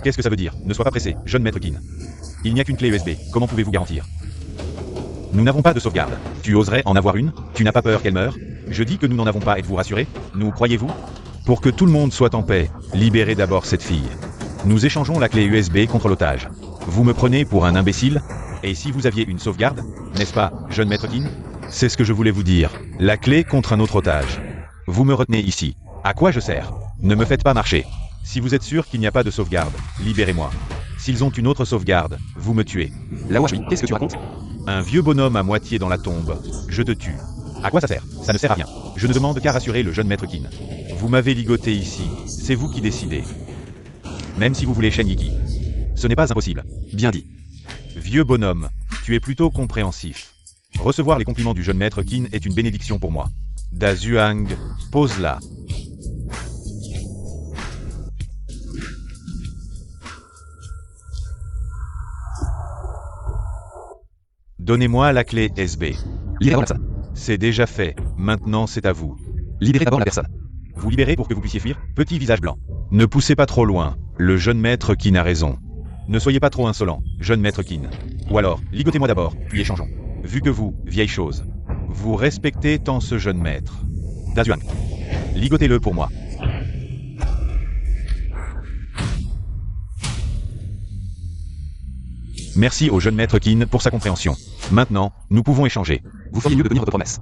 Qu'est-ce que ça veut dire? Ne sois pas pressé, jeune maître Kin. Il n'y a qu'une clé USB, comment pouvez-vous garantir? Nous n'avons pas de sauvegarde. Tu oserais en avoir une? Tu n'as pas peur qu'elle meure? Je dis que nous n'en avons pas, êtes-vous rassuré? Nous croyez-vous? Pour que tout le monde soit en paix, libérez d'abord cette fille. Nous échangeons la clé USB contre l'otage. Vous me prenez pour un imbécile? Et si vous aviez une sauvegarde, n'est-ce pas, jeune maître Kin? C'est ce que je voulais vous dire. La clé contre un autre otage. Vous me retenez ici. À quoi je sers? Ne me faites pas marcher. Si vous êtes sûr qu'il n'y a pas de sauvegarde, libérez-moi. S'ils ont une autre sauvegarde, vous me tuez. L'AOHEI, qu'est-ce que tu racontes? Un vieux bonhomme à moitié dans la tombe. Je te tue. À quoi ça sert? Ça ne sert à rien. Je ne demande qu'à rassurer le jeune maître Kin. Vous m'avez ligoté ici. C'est vous qui décidez. Même si vous voulez Shen Yiki. Ce n'est pas impossible. Bien dit. Vieux bonhomme, tu es plutôt compréhensif. Recevoir les compliments du jeune maître Kin est une bénédiction pour moi. Da Zhuang, pose-la. Donnez-moi la clé SB. Libérez d'abord la personne. C'est déjà fait, maintenant c'est à vous. Libérez d'abord la personne. Vous libérez pour que vous puissiez fuir, petit visage blanc. Ne poussez pas trop loin, le jeune maître Kin a raison. Ne soyez pas trop insolent, jeune maître Kin. Ou alors, ligotez-moi d'abord, puis échangeons. Vu que vous, vieille chose, vous respectez tant ce jeune maître. Da Zhuang. Ligotez-le pour moi. Merci au jeune maître Kin pour sa compréhension. Maintenant, nous pouvons échanger. Vous feriez mieux de tenir votre promesse.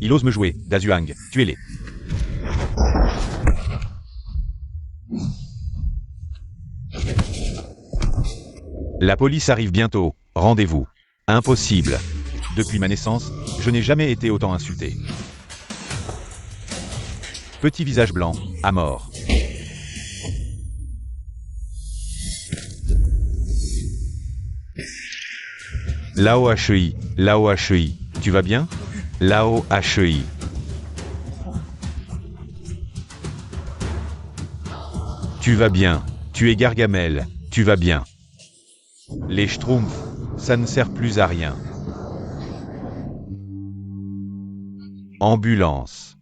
Il ose me jouer, Da Zhuang, tuez-les. La police arrive bientôt, rendez-vous. Impossible. Depuis ma naissance, je n'ai jamais été autant insulté. Petit visage blanc, à mort. L'AOHEI, l'AOHEI, tu vas bien? L'AOHEI. Tu vas bien, tu es Gargamel, tu vas bien. Les Schtroumpfs, ça ne sert plus à rien. Ambulance.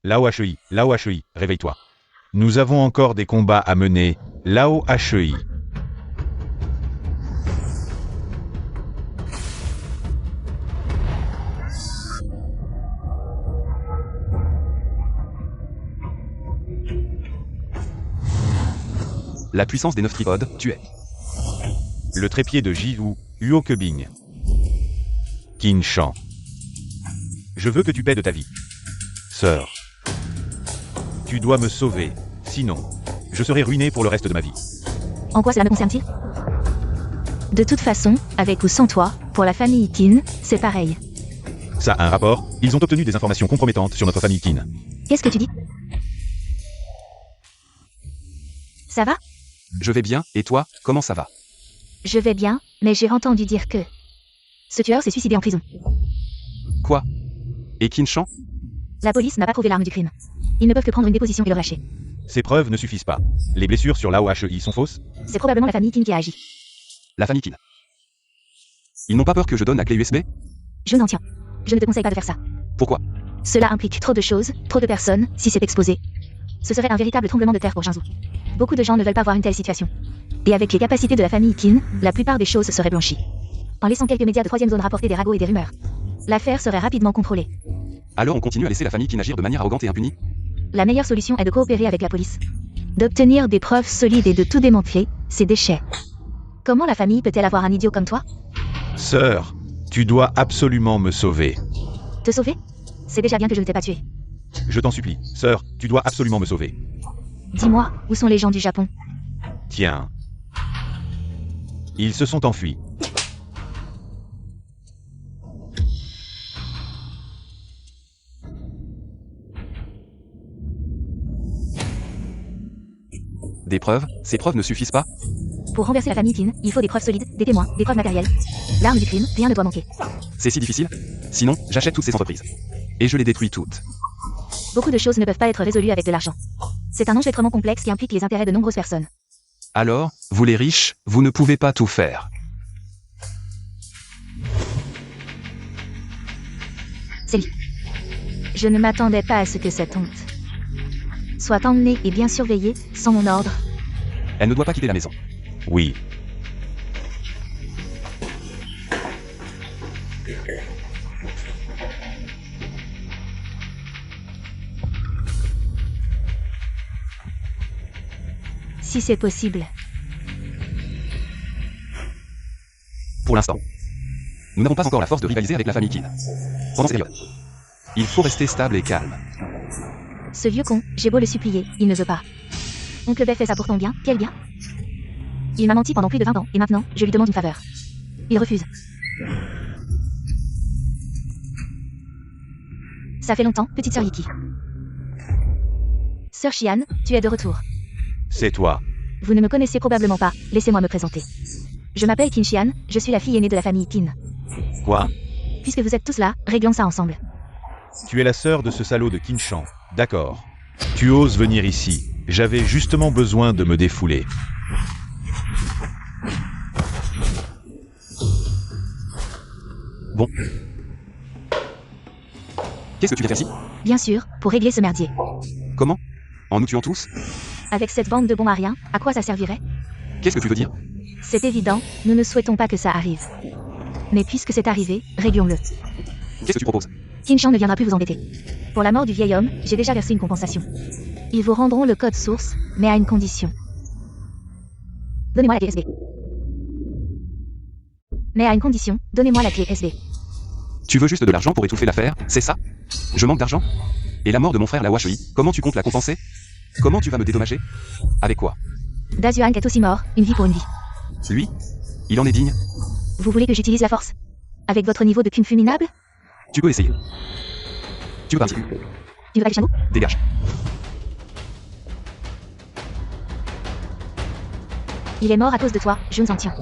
L'AOHEI, l'AOHEI, réveille-toi. Nous avons encore des combats à mener, l'AOHEI. La puissance des 9 tripodes, tu es. Le trépied de Jiwu, Hyokbin. Kinshan. Je veux que tu paies de ta vie. Sœur. Tu dois me sauver, sinon, je serai ruiné pour le reste de ma vie. En quoi cela me concerne-t-il? De toute façon, avec ou sans toi, pour la famille Kin, c'est pareil. Ça a un rapport, ils ont obtenu des informations compromettantes sur notre famille Kin. Qu'est-ce que tu dis? Ça va? Je vais bien, et toi, comment ça va? Je vais bien, mais j'ai entendu dire que... ce tueur s'est suicidé en prison. Quoi? Et Kinshan? La police n'a pas trouvé l'arme du crime. Ils ne peuvent que prendre une déposition et le lâcher. Ces preuves ne suffisent pas. Les blessures sur l'AOHEI sont fausses? C'est probablement la famille Kin qui a agi. La famille Kin. Ils n'ont pas peur que je donne la clé USB? Je n'en tiens. Je ne te conseille pas de faire ça. Pourquoi? Cela implique trop de choses, trop de personnes, si c'est exposé. Ce serait un véritable tremblement de terre pour Jinzou. Beaucoup de gens ne veulent pas voir une telle situation. Et avec les capacités de la famille Qin, la plupart des choses seraient blanchies. En laissant quelques médias de troisième zone rapporter des ragots et des rumeurs, l'affaire serait rapidement contrôlée. Alors on continue à laisser la famille Qin agir de manière arrogante et impunie? La meilleure solution est de coopérer avec la police. D'obtenir des preuves solides et de tout démanteler, ces déchets. Comment la famille peut-elle avoir un idiot comme toi? Sœur, tu dois absolument me sauver. Te sauver? C'est déjà bien que je ne t'ai pas tué. Je t'en supplie, sœur, tu dois absolument me sauver. Dis-moi, où sont les gens du Japon? Tiens. Ils se sont enfuis. Des preuves? Ces preuves ne suffisent pas? Pour renverser la famille Qin, il faut des preuves solides, des témoins, des preuves matérielles. L'arme du crime, rien ne doit manquer. C'est si difficile? Sinon, j'achète toutes ces entreprises. Et je les détruis toutes. Beaucoup de choses ne peuvent pas être résolues avec de l'argent. C'est un enchevêtrement complexe qui implique les intérêts de nombreuses personnes. Alors, vous les riches, vous ne pouvez pas tout faire. C'est lui. Je ne m'attendais pas à ce que cette honte soit emmenée et bien surveillée, sans mon ordre. Elle ne doit pas quitter la maison. Oui. Si c'est possible. Pour l'instant. Nous n'avons pas encore la force de rivaliser avec la famille Qin. Pendant cette période, il faut rester stable et calme. Ce vieux con, j'ai beau le supplier, il ne veut pas. Oncle Beth fait ça pour ton bien, quel bien? Il m'a menti pendant plus de 20 ans, et maintenant, je lui demande une faveur. Il refuse. Ça fait longtemps, petite sœur Yiki. Sœur Xian, tu es de retour. C'est toi. Vous ne me connaissez probablement pas, laissez-moi me présenter. Je m'appelle Qin Xian, je suis la fille aînée de la famille Qin. Quoi? Puisque vous êtes tous là, réglons ça ensemble. Tu es la sœur de ce salaud de Qinshan. D'accord. Tu oses venir ici. J'avais justement besoin de me défouler. Bon. Qu'est-ce que tu viens faire ici? Bien sûr, pour régler ce merdier. Comment? En nous tuant tous? Avec cette bande de bons à rien, à quoi ça servirait? Qu'est-ce que tu veux dire? C'est évident, nous ne souhaitons pas que ça arrive. Mais puisque c'est arrivé, réglons-le. Qu'est-ce que tu proposes? Qinshan ne viendra plus vous embêter. Pour la mort du vieil homme, j'ai déjà versé une compensation. Ils vous rendront le code source, mais à une condition. Donnez-moi la clé USB. Mais à une condition, donnez-moi la clé USB. Tu veux juste de l'argent pour étouffer l'affaire, c'est ça? Je manque d'argent? Et la mort de mon frère la Washui, comment tu comptes la compenser? Comment tu vas me dédommager? Avec quoi? Dazuang est aussi mort, une vie pour une vie. Lui? Il en est digne? Vous voulez que j'utilise la force? Avec votre niveau de Qin fulminable? Tu peux essayer. Tu veux partir? Tu veux pas que Shingo? Dégage. Il est mort à cause de toi, je ne s'en tiens.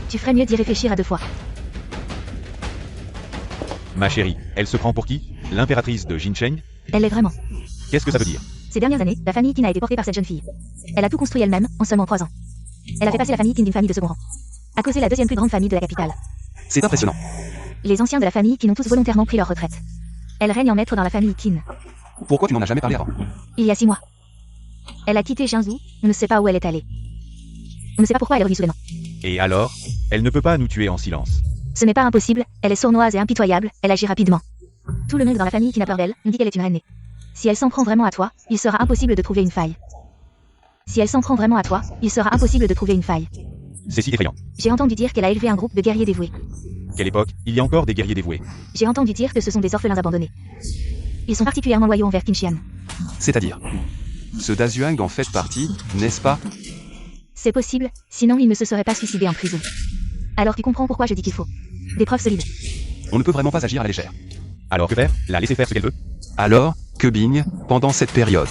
Tu ferais mieux d'y réfléchir à deux fois. Ma chérie, elle se prend pour qui? L'impératrice de Jincheng? Elle l'est vraiment. Qu'est-ce que ça veut dire? Ces dernières années, la famille Qin a été portée par cette jeune fille. Elle a tout construit elle-même, en seulement 3 ans. Elle a fait passer la famille Qin d'une famille de second rang à causer la deuxième plus grande famille de la capitale. C'est impressionnant. Les anciens de la famille Qin ont tous volontairement pris leur retraite. Elle règne en maître dans la famille Qin. Pourquoi tu n'en as jamais parlé avant? Il y a 6 mois. Elle a quitté Jinzhou, on ne sait pas où elle est allée. On ne sait pas pourquoi elle est revenue soudainement. Et alors? Elle ne peut pas nous tuer en silence. Ce n'est pas impossible, elle est sournoise et impitoyable, elle agit rapidement. Tout le monde dans la famille qui n'a peur d'elle nous dit qu'elle est une reine née. Si elle s'en prend vraiment à toi, il sera impossible de trouver une faille. Si elle s'en prend vraiment à toi, il sera impossible de trouver une faille. C'est si effrayant. J'ai entendu dire qu'elle a élevé un groupe de guerriers dévoués. Quelle époque? Il y a encore des guerriers dévoués. J'ai entendu dire que ce sont des orphelins abandonnés. Ils sont particulièrement loyaux envers Qinshan. C'est-à-dire? Ce Dazuang en fait partie, n'est-ce pas? C'est possible, sinon il ne se serait pas suicidé en prison. Alors tu comprends pourquoi je dis qu'il faut des preuves solides. On ne peut vraiment pas agir à la légère. Alors que faire? La laisser faire ce qu'elle veut? Alors, que Bing, pendant cette période,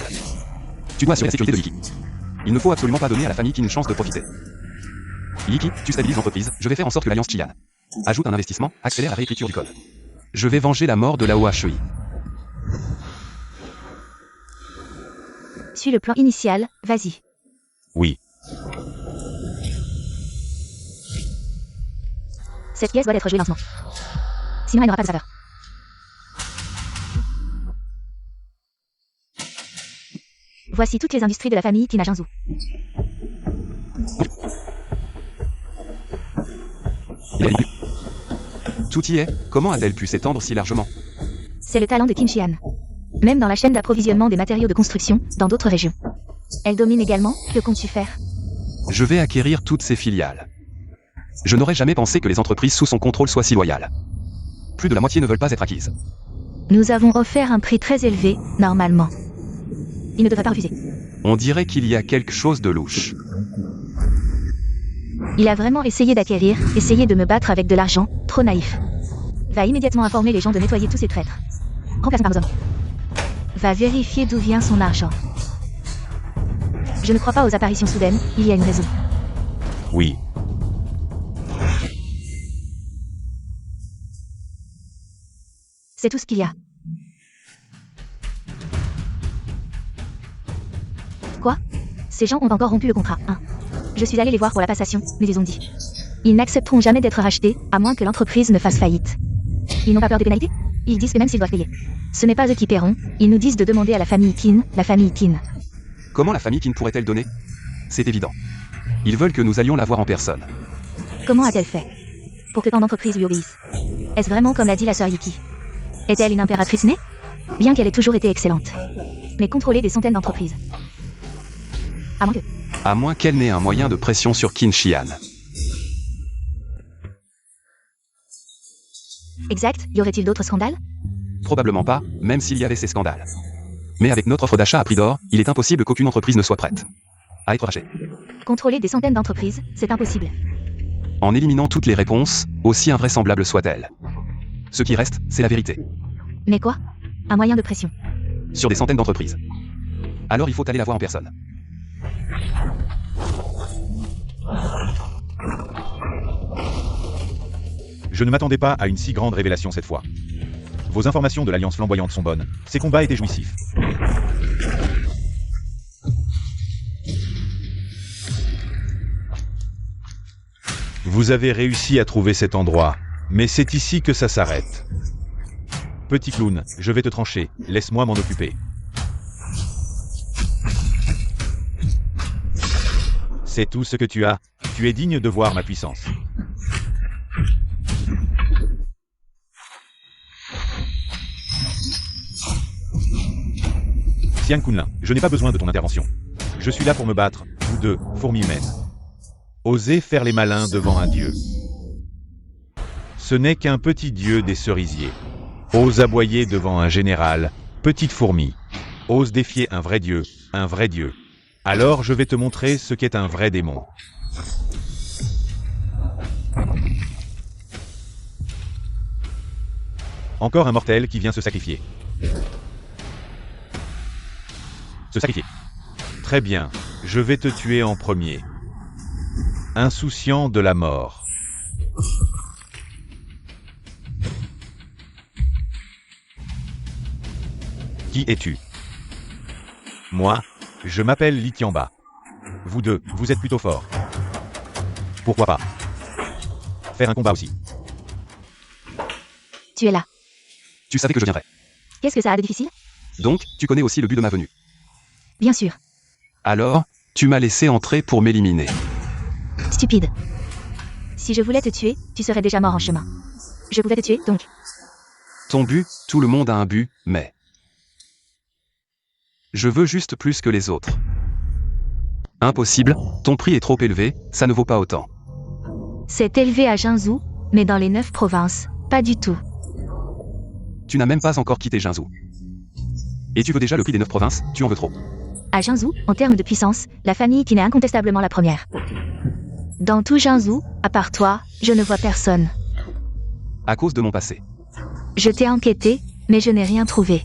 tu dois assurer la sécurité de Yiki. Il ne faut absolument pas donner à la famille Qin une chance de profiter. Yiki, tu stabilises l'entreprise, je vais faire en sorte que l'Alliance Qian ajoute un investissement, accélère la réécriture du code. Je vais venger la mort de Lao Shui. Suis le plan initial, vas-y. Oui. Cette pièce doit être jouée lentement. Sinon elle n'aura pas de saveur. Voici toutes les industries de la famille Qin à Jinzhou. Tout y est, comment a-t-elle pu s'étendre si largement? C'est le talent de Qin Shihan. Même dans la chaîne d'approvisionnement des matériaux de construction, dans d'autres régions. Elle domine également, que comptes-tu faire? Je vais acquérir toutes ces filiales. Je n'aurais jamais pensé que les entreprises sous son contrôle soient si loyales. Plus de la moitié ne veulent pas être acquises. Nous avons offert un prix très élevé, normalement. Il ne devrait pas refuser. On dirait qu'il y a quelque chose de louche. Il a vraiment essayé d'acquérir, essayé de me battre avec de l'argent, trop naïf. Va immédiatement informer les gens de nettoyer tous ces traîtres. Remplace-moi par nos hommes. Va vérifier d'où vient son argent. Je ne crois pas aux apparitions soudaines, il y a une raison. Oui. C'est tout ce qu'il y a. Quoi? Ces gens ont encore rompu le contrat, hein. Je suis allé les voir pour la passation, mais ils ont dit. Ils n'accepteront jamais d'être rachetés, à moins que l'entreprise ne fasse faillite. Ils n'ont pas peur des pénalités? Ils disent que même s'ils doivent payer. Ce n'est pas eux qui paieront, ils nous disent de demander à la famille Qin, la famille Qin. Comment la famille Qin pourrait-elle donner? C'est évident. Ils veulent que nous allions la voir en personne. Comment a-t-elle fait? Pour que tant d'entreprises lui obéissent. Est-ce vraiment comme l'a dit la sœur Yuki? Est-elle une impératrice née? Bien qu'elle ait toujours été excellente. Mais contrôler des centaines d'entreprises. À moins que... À moins qu'elle n'ait un moyen de pression sur Qin Shihan. Exact, y aurait-il d'autres scandales? Probablement pas, même s'il y avait ces scandales. Mais avec notre offre d'achat à prix d'or, il est impossible qu'aucune entreprise ne soit prête à être rachetée. Contrôler des centaines d'entreprises, c'est impossible. En éliminant toutes les réponses, aussi invraisemblables soient-elles. Ce qui reste, c'est la vérité. Mais quoi? Un moyen de pression. Sur des centaines d'entreprises. Alors il faut aller la voir en personne. Je ne m'attendais pas à une si grande révélation cette fois. Vos informations de l'Alliance flamboyante sont bonnes. Ces combats étaient jouissifs. Vous avez réussi à trouver cet endroit, mais c'est ici que ça s'arrête. Petit clown, je vais te trancher, laisse-moi m'en occuper. C'est tout ce que tu as. Tu es digne de voir ma puissance. Xiang Kunlin, je n'ai pas besoin de ton intervention. Je suis là pour me battre, vous deux, fourmis humaines. Osez faire les malins devant un dieu. Ce n'est qu'un petit dieu des cerisiers. Ose aboyer devant un général, petite fourmi. Ose défier un vrai dieu, un vrai dieu. Alors je vais te montrer ce qu'est un vrai démon. Encore un mortel qui vient se sacrifier. Se sacrifier. Très bien, je vais te tuer en premier. Insouciant de la mort. Qui es-tu? Moi, je m'appelle Li Tianba. Vous deux, vous êtes plutôt forts. Pourquoi pas faire un combat aussi? Tu es là. Tu savais que je viendrais. Qu'est-ce que ça a de difficile? Donc, tu connais aussi le but de ma venue. Bien sûr. Alors, tu m'as laissé entrer pour m'éliminer. Stupide. Si je voulais te tuer, tu serais déjà mort en chemin. Je pouvais te tuer, donc. Ton but, tout le monde a un but, mais... Je veux juste plus que les autres. Impossible, ton prix est trop élevé, ça ne vaut pas autant. C'est élevé à Jinzhou, mais dans les 9 provinces, pas du tout. Tu n'as même pas encore quitté Jinzhou. Et tu veux déjà le prix des 9 provinces, tu en veux trop. À Jinzhou, en termes de puissance, la famille Qin est incontestablement la première. Dans tout Jinzhou, à part toi, je ne vois personne. À cause de mon passé. Je t'ai enquêté, mais je n'ai rien trouvé.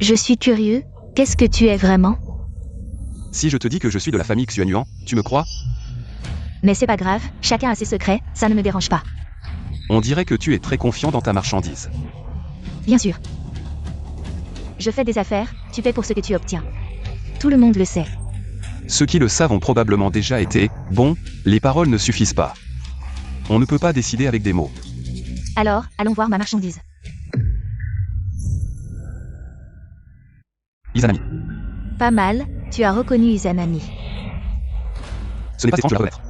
Je suis curieux, qu'est-ce que tu es vraiment? Si je te dis que je suis de la famille Xuanyuan, tu me crois? Mais c'est pas grave, chacun a ses secrets, ça ne me dérange pas. On dirait que tu es très confiant dans ta marchandise. Bien sûr. Je fais des affaires, tu paies pour ce que tu obtiens. Tout le monde le sait. Ceux qui le savent ont probablement déjà été, bon, les paroles ne suffisent pas. On ne peut pas décider avec des mots. Alors, allons voir ma marchandise. Izanami. Pas mal, tu as reconnu Izanami. Ce n'est pas étrange de la reconnaître.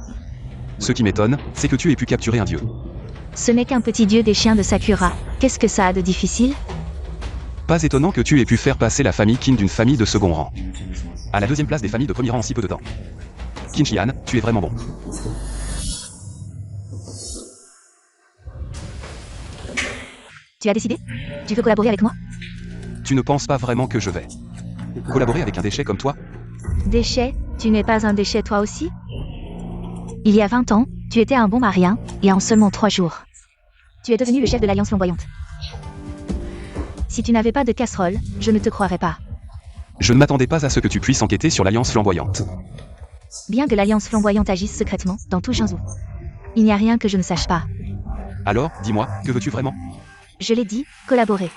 Ce qui m'étonne, c'est que tu aies pu capturer un dieu. Ce n'est qu'un petit dieu des chiens de Sakura. Qu'est-ce que ça a de difficile? Pas étonnant que tu aies pu faire passer la famille Qin d'une famille de second rang à la deuxième place des familles de premier rang en si peu de temps. Qin Shihan, tu es vraiment bon. Tu as décidé? Tu veux collaborer avec moi? Tu ne penses pas vraiment que je vais collaborer avec un déchet comme toi? Déchet? Tu n'es pas un déchet toi aussi? Il y a 20 ans, tu étais un bon marien, et en seulement 3 jours, tu es devenu le chef de l'Alliance flamboyante. Si tu n'avais pas de casserole, je ne te croirais pas. Je ne m'attendais pas à ce que tu puisses enquêter sur l'Alliance flamboyante. Bien que l'Alliance flamboyante agisse secrètement, dans tout Jinzhou, il n'y a rien que je ne sache pas. Alors, dis-moi, que veux-tu vraiment? Je l'ai dit, collaborer.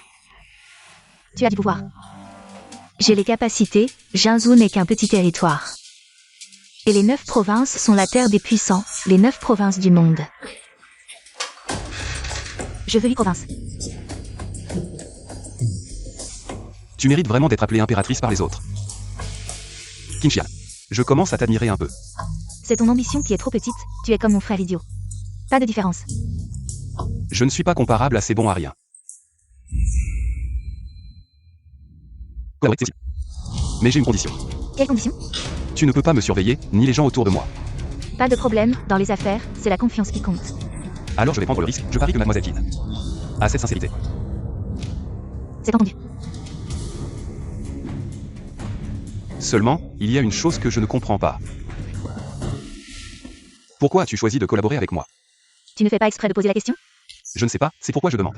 Tu as du pouvoir. J'ai les capacités, Jinzhou n'est qu'un petit territoire. Et les 9 provinces sont la terre des puissants, les 9 provinces du monde. Je veux 8 provinces. Tu mérites vraiment d'être appelée impératrice par les autres. Qin Shihan, je commence à t'admirer un peu. C'est ton ambition qui est trop petite, tu es comme mon frère idiot. Pas de différence. Je ne suis pas comparable à ces bons à rien. Mais j'ai une condition. Quelle condition? Tu ne peux pas me surveiller, ni les gens autour de moi. Pas de problème, dans les affaires, c'est la confiance qui compte. Alors je vais prendre le risque, je parie que Mademoiselle Qin a cette sincérité. C'est entendu. Seulement, il y a une chose que je ne comprends pas. Pourquoi as-tu choisi de collaborer avec moi? Tu ne fais pas exprès de poser la question? Je ne sais pas, c'est pourquoi je demande.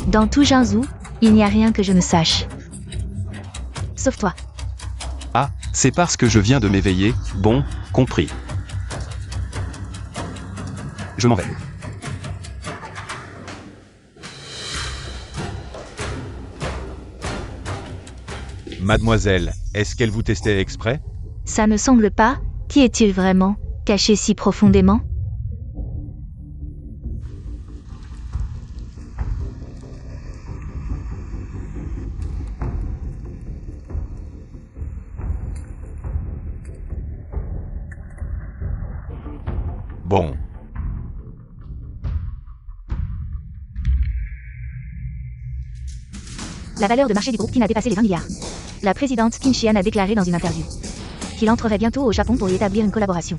Dans tout Jinzhou, il n'y a rien que je ne sache. Sauf toi. Ah, c'est parce que je viens de m'éveiller, bon, compris. Je m'en vais. Mademoiselle, est-ce qu'elle vous testait exprès? Ça ne semble pas. Qui est-il vraiment, caché si profondément? Bon. La valeur de marché du groupe Qin a dépassé les 20 milliards. La présidente Qin Shihan a déclaré dans une interview qu'il entrerait bientôt au Japon pour y établir une collaboration.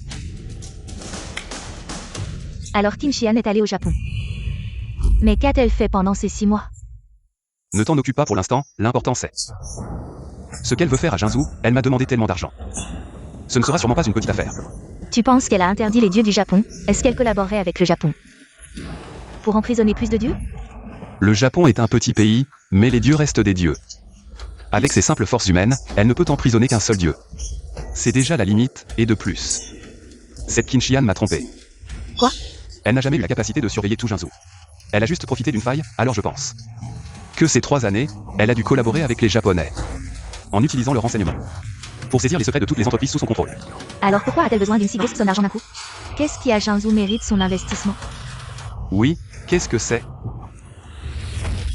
Alors Qin Shihan est allée au Japon. Mais qu'a-t-elle fait pendant ces 6 mois? Ne t'en occupe pas pour l'instant, l'important c'est ce qu'elle veut faire à Jinzhou, elle m'a demandé tellement d'argent. Ce ne sera sûrement pas une petite affaire. Tu penses qu'elle a interdit les dieux du Japon? Est-ce qu'elle collaborerait avec le Japon pour emprisonner plus de dieux? Le Japon est un petit pays, mais les dieux restent des dieux. Avec ses simples forces humaines, elle ne peut emprisonner qu'un seul dieu. C'est déjà la limite, et de plus. Cette Qin Shihan m'a trompé. Quoi? Elle n'a jamais eu la capacité de surveiller tout Jinzhou. Elle a juste profité d'une faille, alors je pense que ces 3 années, elle a dû collaborer avec les Japonais, en utilisant leurs renseignements, pour saisir les secrets de toutes les entreprises sous son contrôle. Alors pourquoi a-t-elle besoin d'une si grosse somme d'argent d'un coup? Qu'est-ce qui à Jinzhou mérite son investissement? Oui, qu'est-ce que c'est?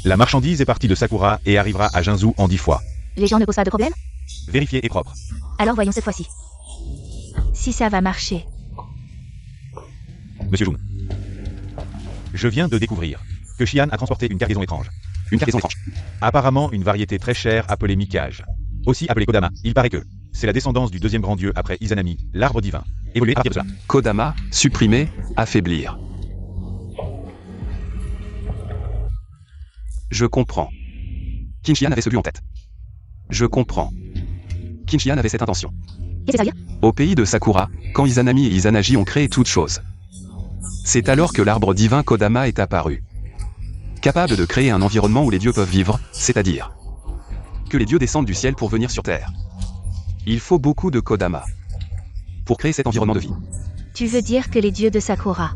La marchandise est partie de Sakura et arrivera à Jinzhou en 10 fois. Les gens ne posent pas de problème? Vérifié et propre. Alors voyons cette fois-ci. Si ça va marcher. Monsieur Jun. Je viens de découvrir que Shihan a transporté une cargaison étrange. Une cargaison étrange. Apparemment une variété très chère appelée Mikage. Aussi appelée Kodama, il paraît que c'est la descendance du deuxième grand dieu après Izanami, l'arbre divin. Évolué à partir de cela. Kodama, supprimer, affaiblir. Je comprends. Qin Shihan avait ce but en tête. Je comprends. Qin Shihan avait cette intention. Qu'est-ce que ça veut dire? Au pays de Sakura, quand Izanami et Izanagi ont créé toute chose, c'est alors que l'arbre divin Kodama est apparu. Capable de créer un environnement où les dieux peuvent vivre, c'est-à-dire que les dieux descendent du ciel pour venir sur terre. Il faut beaucoup de Kodama pour créer cet environnement de vie. Tu veux dire que les dieux de Sakura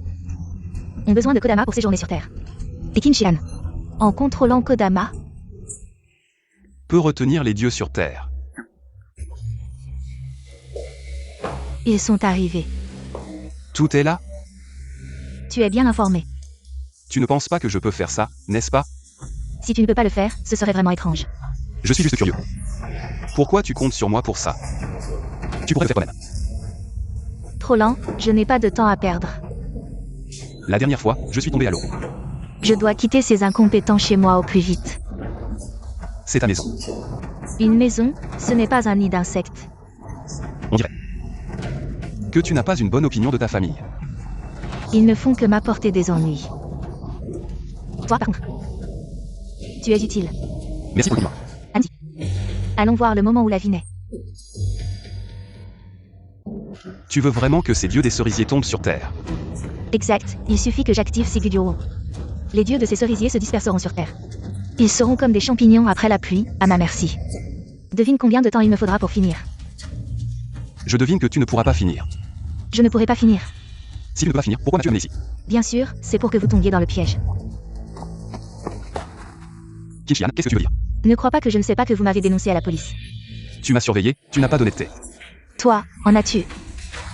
ont besoin de Kodama pour séjourner sur Terre. Et Qin Shihan, en contrôlant Kodama, Peut retenir les dieux sur terre. ils sont arrivés. Tout est là? Tu es bien informé. Tu ne penses pas que je peux faire ça, n'est-ce pas? Si tu ne peux pas le faire, ce serait vraiment étrange. Je suis juste curieux. Pourquoi tu comptes sur moi pour ça? Tu pourrais le faire toi-même. Trop lent, je n'ai pas de temps à perdre. La dernière fois, je suis tombé à l'eau. Je dois quitter ces incompétents chez moi au plus vite. C'est ta maison. Une maison, ce n'est pas un nid d'insectes. On dirait que tu n'as pas une bonne opinion de ta famille. Ils ne font que m'apporter des ennuis. Toi, par contre, tu es utile. Merci beaucoup. Andy. Allons voir le moment où la vie naît. Tu veux vraiment que ces dieux des cerisiers tombent sur Terre? Exact, il suffit que j'active Sigurd. Les dieux de ces cerisiers se disperseront sur Terre. Ils seront comme des champignons après la pluie, à ma merci. Devine combien de temps il me faudra pour finir. Je devine que tu ne pourras pas finir. Je ne pourrai pas finir. Si tu ne peux pas finir, pourquoi m'as-tu amené ici? Bien sûr, c'est pour que vous tombiez dans le piège. Qin-Shihan, qu'est-ce que tu veux dire? Ne crois pas que je ne sais pas que vous m'avez dénoncé à la police. Tu m'as surveillé, tu n'as pas d'honnêteté. Toi, en as-tu?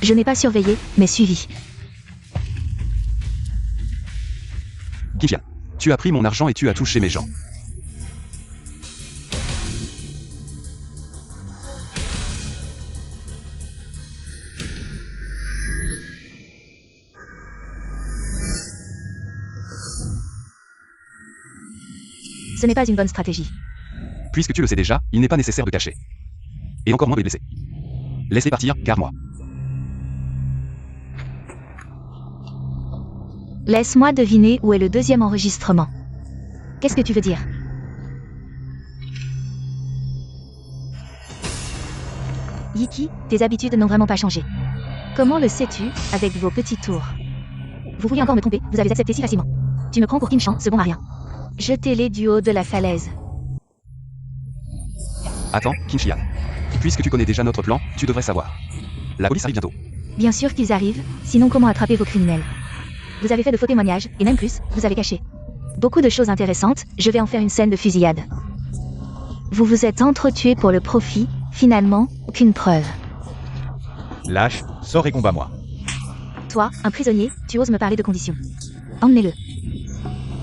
Je n'ai pas surveillé, mais suivi. Qin-Shihan, tu as pris mon argent et tu as touché mes gens. Ce n'est pas une bonne stratégie. Puisque tu le sais déjà, il n'est pas nécessaire de cacher. Et encore moins de les blesser. Laisse-les partir, car moi. Laisse-moi deviner où est le deuxième enregistrement. Qu'est-ce que tu veux dire? Yiki, tes habitudes n'ont vraiment pas changé. Comment le sais-tu, avec vos petits tours? Vous vouliez encore me tromper, vous avez accepté si facilement. Tu me prends pour Qin-Shan, ce bon à rien. Jetez-les du haut de la falaise. Attends, Qin-Shihan. Puisque tu connais déjà notre plan, tu devrais savoir. La police arrive bientôt. Bien sûr qu'ils arrivent, sinon comment attraper vos criminels? Vous avez fait de faux témoignages, et même plus, vous avez caché beaucoup de choses intéressantes, je vais en faire une scène de fusillade. Vous vous êtes entretués pour le profit, finalement, aucune preuve. Lâche, sors et combat-moi. Toi, un prisonnier, tu oses me parler de conditions. Emmenez-le.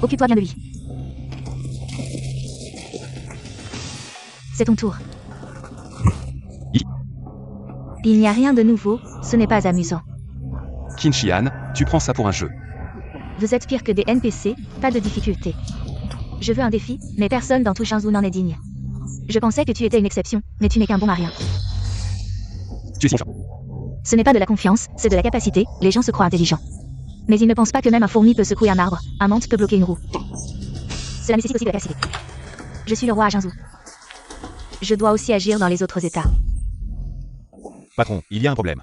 Occupe-toi bien de lui. C'est ton tour. Il n'y a rien de nouveau, ce n'est pas amusant. Qin-Shihan, tu prends ça pour un jeu. Vous êtes pire que des NPC, pas de difficulté. Je veux un défi, mais personne dans tout Shanzhou n'en est digne. Je pensais que tu étais une exception, mais tu n'es qu'un bon à rien. Tu es si confiant. Ce n'est pas de la confiance, c'est de la capacité, les gens se croient intelligents. Mais ils ne pensent pas que même un fourmi peut secouer un arbre, un mante peut bloquer une roue. Cela nécessite aussi de la capacité. Je suis le roi à Shanzhou. Je dois aussi agir dans les autres états. Patron, il y a un problème.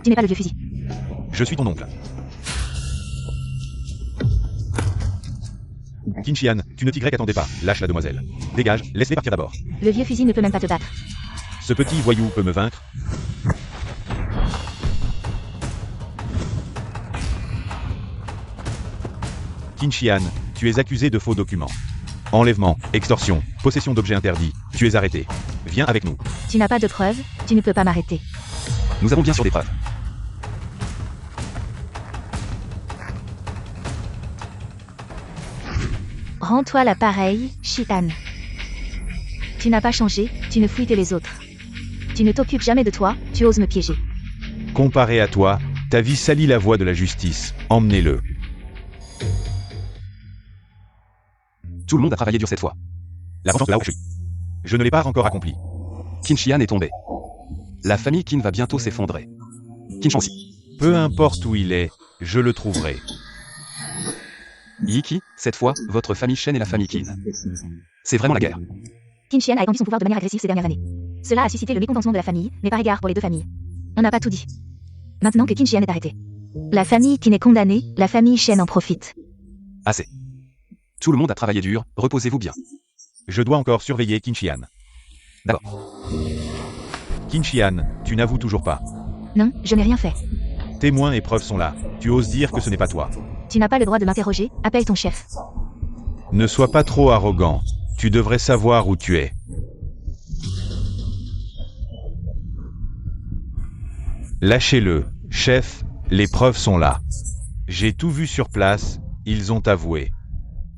Tu n'es pas le vieux fusil. Je suis ton oncle. Qin-Shihan, tu ne t'y pas, lâche la demoiselle. Dégage, laisse-les partir d'abord. Le vieux fusil ne peut même pas te battre. Ce petit voyou peut me vaincre. Qin-Shihan, tu es accusé de faux documents. Enlèvement, extorsion, possession d'objets interdits. Tu es arrêté. Viens avec nous. Tu n'as pas de preuves, tu ne peux pas m'arrêter. Nous avons bien sûr des preuves. Rends-toi l'appareil, Shihan. Tu n'as pas changé, tu ne fouilles que les autres. Tu ne t'occupes jamais de toi, tu oses me piéger. Comparé à toi, ta vie salit la voie de la justice. Emmenez-le. Tout le monde a travaillé dur cette fois. La vengeance de Lao Shui. Je ne l'ai pas encore accompli. Qin-Shihan est tombé. La famille Qin va bientôt s'effondrer. Qin-Shan aussi. Peu importe où il est, je le trouverai. Yiki, cette fois, votre famille Shen et la famille Qin. C'est vraiment la guerre. Qin-Shihan a étendu son pouvoir de manière agressive ces dernières années. Cela a suscité le mécontentement de la famille, mais par égard pour les deux familles. On n'a pas tout dit. Maintenant que Qin-Shihan est arrêté. La famille Qin est condamnée, la famille Shen en profite. Assez. Tout le monde a travaillé dur, reposez-vous bien. Je dois encore surveiller Qin-Shihan. D'abord. Qin-Shihan, tu n'avoues toujours pas. Non, je n'ai rien fait. Témoins et preuves sont là. Tu oses dire que ce n'est pas toi. Tu n'as pas le droit de m'interroger, appelle ton chef. Ne sois pas trop arrogant. Tu devrais savoir où tu es. Lâchez-le, chef, les preuves sont là. J'ai tout vu sur place, ils ont avoué.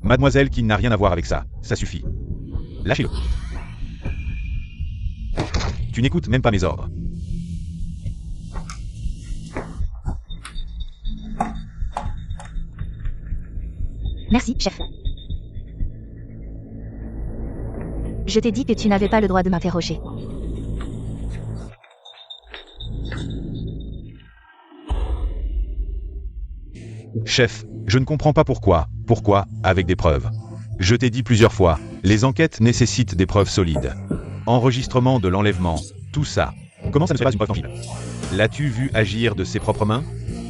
Mademoiselle qui n'a rien à voir avec ça, ça suffit. Lâchez-le. Tu n'écoutes même pas mes ordres. Merci, chef. Je t'ai dit que tu n'avais pas le droit de m'interroger. Chef, je ne comprends pas pourquoi. Pourquoi, avec des preuves? Je t'ai dit plusieurs fois, les enquêtes nécessitent des preuves solides. Enregistrement de l'enlèvement, tout ça. Comment ça ne serait pas une preuve tangible? L'as-tu vu agir de ses propres mains?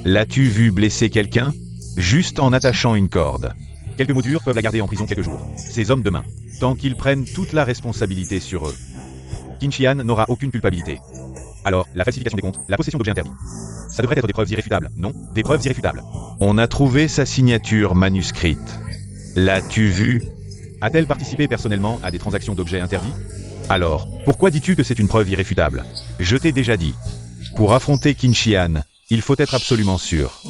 L'as-tu vu blesser quelqu'un? Juste en attachant une corde. Quelques mots durs peuvent la garder en prison quelques jours. Ces hommes de main, tant qu'ils prennent toute la responsabilité sur eux. Qin n'aura aucune culpabilité. Alors, la falsification des comptes, la possession d'objets interdits. Ça devrait être des preuves irréfutables, non? Des preuves irréfutables. On a trouvé sa signature manuscrite. L'as-tu vu? A-t-elle participé personnellement à des transactions d'objets interdits? Alors, pourquoi dis-tu que c'est une preuve irréfutable? Je t'ai déjà dit. Pour affronter Qin, il faut être absolument sûr.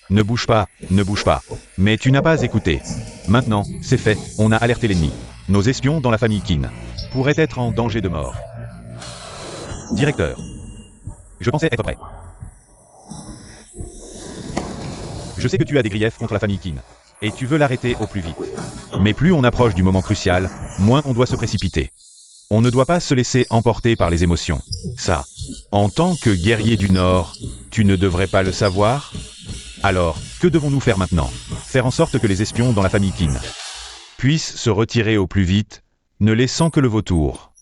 Ne bouge pas, ne bouge pas. Mais tu n'as pas écouté. Maintenant, c'est fait, on a alerté l'ennemi. Nos espions dans la famille Qin pourraient être en danger de mort. Directeur. Je pensais être prêt. Je sais que tu as des griefs contre la famille Qin. Et tu veux l'arrêter au plus vite. Mais plus on approche du moment crucial, moins on doit se précipiter. On ne doit pas se laisser emporter par les émotions. Ça, en tant que guerrier du Nord, tu ne devrais pas le savoir? Alors, que devons-nous faire maintenant? Faire en sorte que les espions dans la famille Qin puissent se retirer au plus vite, ne laissant que le vautour.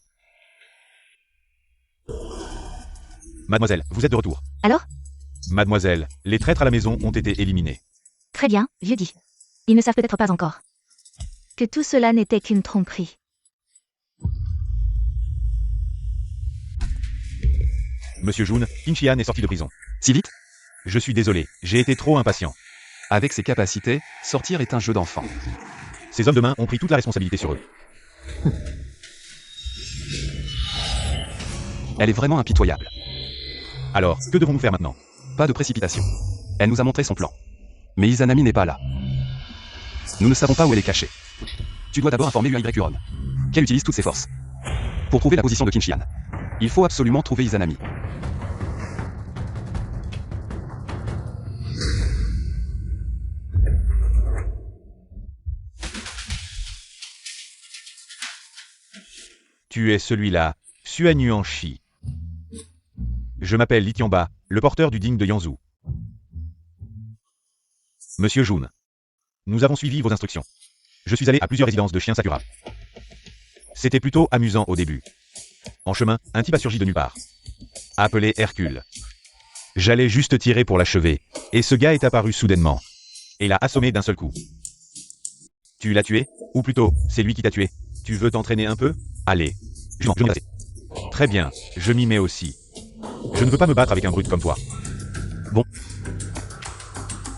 Mademoiselle, vous êtes de retour. Alors? Mademoiselle, les traîtres à la maison ont été éliminés. Très bien, vieux dit. Ils ne savent peut-être pas encore que tout cela n'était qu'une tromperie. Monsieur Jun, Qin est sorti de prison. Si vite? Je suis désolé, j'ai été trop impatient. Avec ses capacités, sortir est un jeu d'enfant. Ces hommes de main ont pris toute la responsabilité sur eux. Elle est vraiment impitoyable. Alors, que devons-nous faire maintenant? Pas de précipitation. Elle nous a montré son plan. Mais Izanami n'est pas là. Nous ne savons pas où elle est cachée. Tu dois d'abord informer Uai qu'elle utilise toutes ses forces. Pour prouver la position de Qin. Il faut absolument trouver Izanami. Tu es celui-là, Suan Yuanshi. Je m'appelle Li Tianba, le porteur du digne de Yanzhou. Monsieur Jun, nous avons suivi vos instructions. Je suis allé à plusieurs résidences de chiens Sakura. C'était plutôt amusant au début. En chemin, un type a surgi de nulle part. Appelé Hercule. J'allais juste tirer pour l'achever, et ce gars est apparu soudainement. Et l'a assommé d'un seul coup. Tu l'as tué? Ou plutôt, c'est lui qui t'a tué. Tu veux t'entraîner un peu? Allez. Je m'en assez. Très bien, je m'y mets aussi. Je ne veux pas me battre avec un brute comme toi. Bon.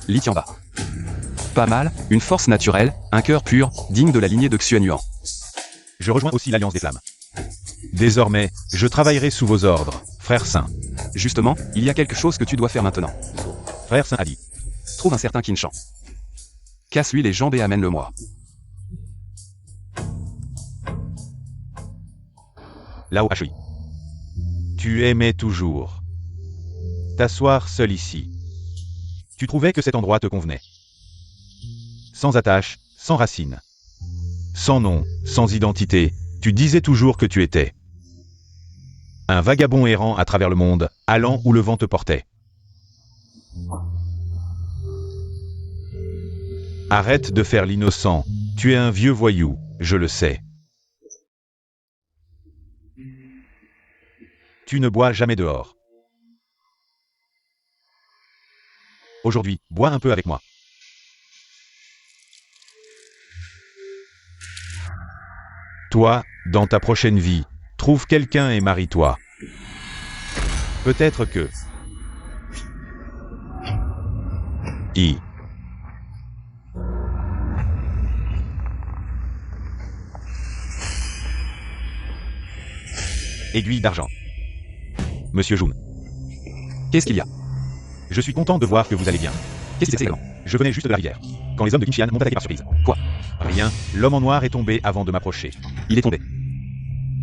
Li Tianba. Pas mal, une force naturelle, un cœur pur, digne de la lignée de Xuan Yuan. Je rejoins aussi l'Alliance des Flammes. Désormais, je travaillerai sous vos ordres, frère saint. Justement, il y a quelque chose que tu dois faire maintenant. Frère saint a dit. Trouve un certain Qin. Casse-lui les jambes et amène-le-moi. Lao Hui. Tu aimais toujours t'asseoir seul ici. Tu trouvais que cet endroit te convenait. Sans attache, sans racines. Sans nom, sans identité, tu disais toujours que tu étais un vagabond errant à travers le monde, allant où le vent te portait. Arrête de faire l'innocent, tu es un vieux voyou, je le sais. Tu ne bois jamais dehors. Aujourd'hui, bois un peu avec moi. Toi, dans ta prochaine vie, trouve quelqu'un et marie-toi. Peut-être que... Aiguille d'argent. Monsieur Jun. Qu'est-ce qu'il y a? Je suis content de voir que vous allez bien. Qu'est-ce qui s'est passé? Je venais juste de la rivière, quand les hommes de Qin m'ont attaqué par surprise. Quoi? Rien, l'homme en noir est tombé avant de m'approcher. Il est tombé.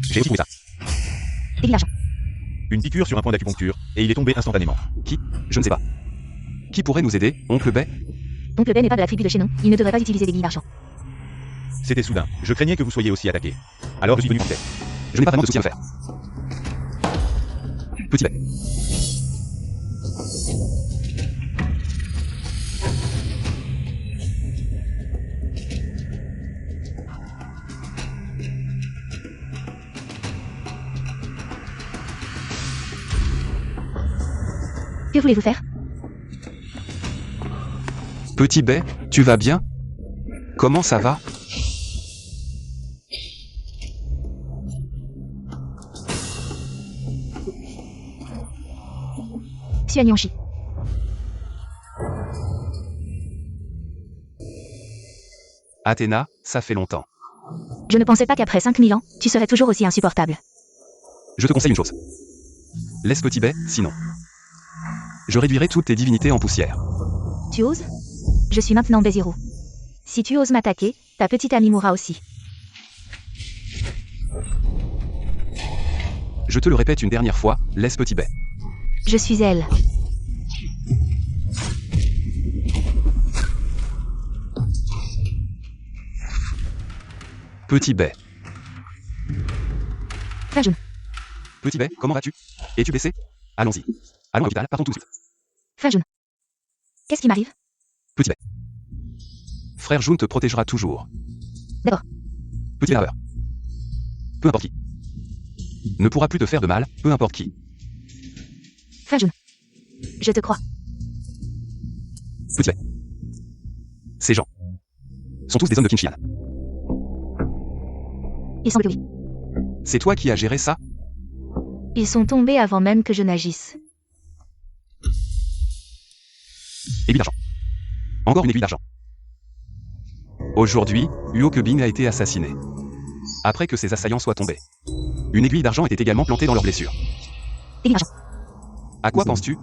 J'ai aussi trouvé ça. Aiguille d'argent. Une piqûre sur un point d'acupuncture, et il est tombé instantanément. Qui? Je ne sais pas. Qui pourrait nous aider, oncle Bay? Oncle Ben n'est pas de la tribu de chez nous, il ne devrait pas utiliser d'aiguilles d'argent. C'était soudain. Je craignais que vous soyez aussi attaqué. Alors je suis venu tout Je n'ai pas vraiment de soutien à faire. Petit Bay. Que voulez-vous faire? Petit Bay, tu vas bien? Comment ça va? Xuanyonshi. Athéna, ça fait longtemps. Je ne pensais pas qu'après 5000 ans, tu serais toujours aussi insupportable. Je te conseille une chose. Laisse Petit Bay, sinon. Je réduirai toutes tes divinités en poussière. Tu oses? Je suis maintenant Bézirou. Si tu oses m'attaquer, ta petite amie mourra aussi. Je te le répète une dernière fois, laisse Petit Bay. Je suis elle. Petit Bay. Frère June. Petit Bay, comment vas-tu? Es-tu blessé? Allons-y. Allons à l'hôpital, partons tout de suite. Frère June. Qu'est-ce qui m'arrive? Petit Bay. Frère June te protégera toujours. D'accord. Petit Bay. Peu importe qui. Ne pourra plus te faire de mal, peu importe qui. Frère June. Je te crois. Petit Bay. Ces gens sont tous des hommes de Kinshian. Il semble que oui. C'est toi qui as géré ça? Ils sont tombés avant même que je n'agisse. Aiguille d'argent. Encore une aiguille d'argent. Aujourd'hui, Uokebin a été assassiné. Après que ses assaillants soient tombés. Une aiguille d'argent était également plantée dans leurs blessures. Aiguille d'argent. À quoi penses-tu?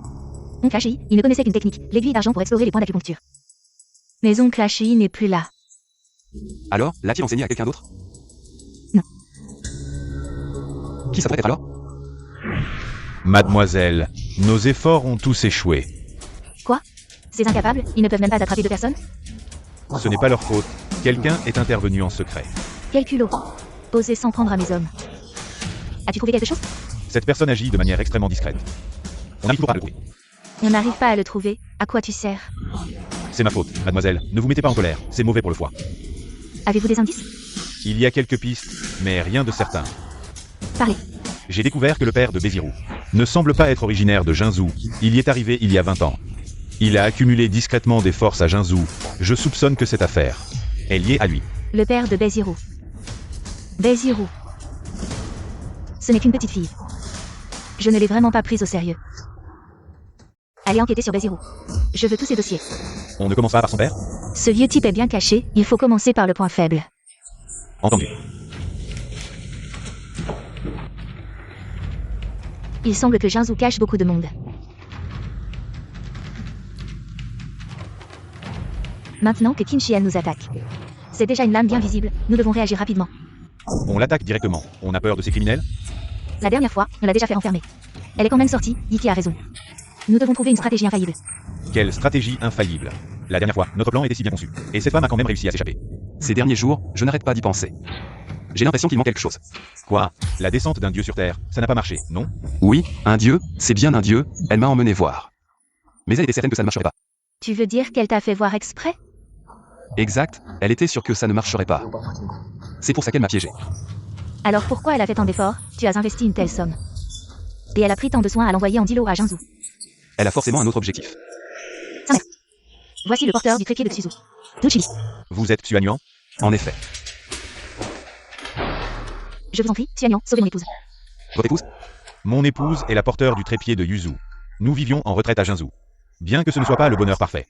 Oncle Hashi, il ne connaissait qu'une technique, l'aiguille d'argent pour explorer les points d'acupuncture. Mais oncle Hashi n'est plus là. Alors, l'a-t-il enseigné à quelqu'un d'autre? Non. Qui ça pourrait être alors? Mademoiselle, nos efforts ont tous échoué. Quoi? Ces incapables, ils ne peuvent même pas attraper deux personnes? Ce n'est pas leur faute. Quelqu'un est intervenu en secret. Quel culot. Oser s'en prendre à mes hommes. As-tu trouvé quelque chose? Cette personne agit de manière extrêmement discrète. On n'arrive toujours pas à le trouver. On n'arrive pas à le trouver. À quoi tu sers? C'est ma faute, mademoiselle. Ne vous mettez pas en colère. C'est mauvais pour le foie. Avez-vous des indices? Il y a quelques pistes, mais rien de certain. Parlez. J'ai découvert que le père de Bézirou ne semble pas être originaire de Jinzhou. Il y est arrivé il y a 20 ans. Il a accumulé discrètement des forces à Jinzhou. Je soupçonne que cette affaire est liée à lui. Le père de Bézirou. Bézirou. Ce n'est qu'une petite fille. Je ne l'ai vraiment pas prise au sérieux. Allez enquêter sur Bézirou. Je veux tous ces dossiers. On ne commence pas par son père? Ce vieux type est bien caché, il faut commencer par le point faible. Entendu. Il semble que Jinzhou cache beaucoup de monde. Maintenant que Kinshian nous attaque. C'est déjà une lame bien visible, nous devons réagir rapidement. On l'attaque directement. On a peur de ces criminels? La dernière fois, on l'a déjà fait enfermer. Elle est quand même sortie, Yiki a raison. Nous devons trouver une stratégie infaillible. Quelle stratégie infaillible. La dernière fois, notre plan était si bien conçu. Et cette femme a quand même réussi à s'échapper. Ces derniers jours, je n'arrête pas d'y penser. J'ai l'impression qu'il manque quelque chose. Quoi? La descente d'un dieu sur Terre, ça n'a pas marché, non? Oui, un dieu, c'est bien un dieu, elle m'a emmené voir. Mais elle était certaine que ça ne marcherait pas. Tu veux dire qu'elle t'a fait voir exprès? Exact, elle était sûre que ça ne marcherait pas. C'est pour ça qu'elle m'a piégé. Alors pourquoi elle a fait tant d'efforts? Tu as investi une telle somme. Et elle a pris tant de soin à l'envoyer en Dilo à Jinzhou. Elle a forcément un autre objectif. 5 mètres. Voici le porteur du trépied de Tsuzu. Tsuchili. Vous êtes Xuanyuan? En effet. Je vous en prie, Xuanyuan, sauvez mon épouse. Votre épouse? Mon épouse est la porteur du trépied de Yuzu. Nous vivions en retraite à Jinzhou. Bien que ce ne soit pas le bonheur parfait.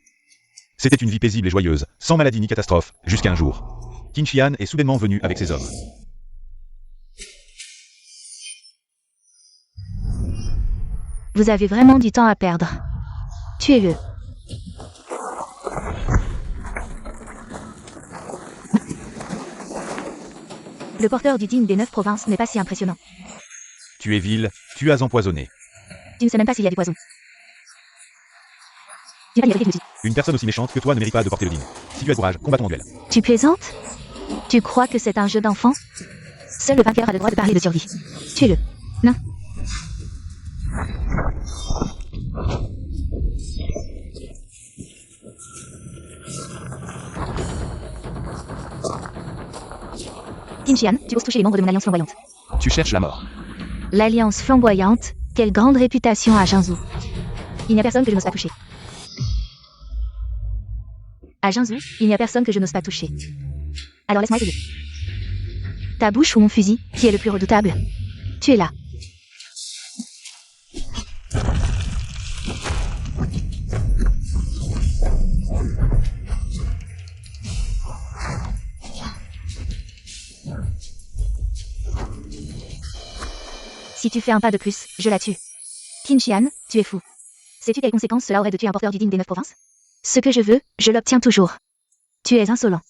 C'était une vie paisible et joyeuse, sans maladie ni catastrophe, jusqu'à un jour. Kinshian est soudainement venu avec ses hommes. Vous avez vraiment du temps à perdre. Tuez-le. Le porteur du digne des 9 provinces n'est pas si impressionnant. Tu es vil, Tu as empoisonné. Tu ne sais même pas s'il y a du poison. Tu n'as pas dit la vérité, tu me dis. Une personne aussi méchante que toi ne mérite pas de porter le digne. Si tu as courage, combattons en duel. Tu plaisantes? Tu crois que c'est un jeu d'enfant? Seul le vainqueur a le droit de parler de survie. Tuez-le. Non. Qin-Shihan, tu oses toucher les membres de mon alliance flamboyante. Tu cherches la mort. L'alliance flamboyante, quelle grande réputation à Jinzhou. Il n'y a personne que je n'ose pas toucher. À Jinzhou, il n'y a personne que je n'ose pas toucher. Alors laisse-moi essayer. Ta bouche ou mon fusil, qui est le plus redoutable? Tu es là. Si tu fais un pas de plus, je la tue. Qin-Shihan, tu es fou. Sais-tu quelles conséquences cela aurait de tuer un porteur du digne des 9 provinces? Ce que je veux, je l'obtiens toujours. Tu es insolent.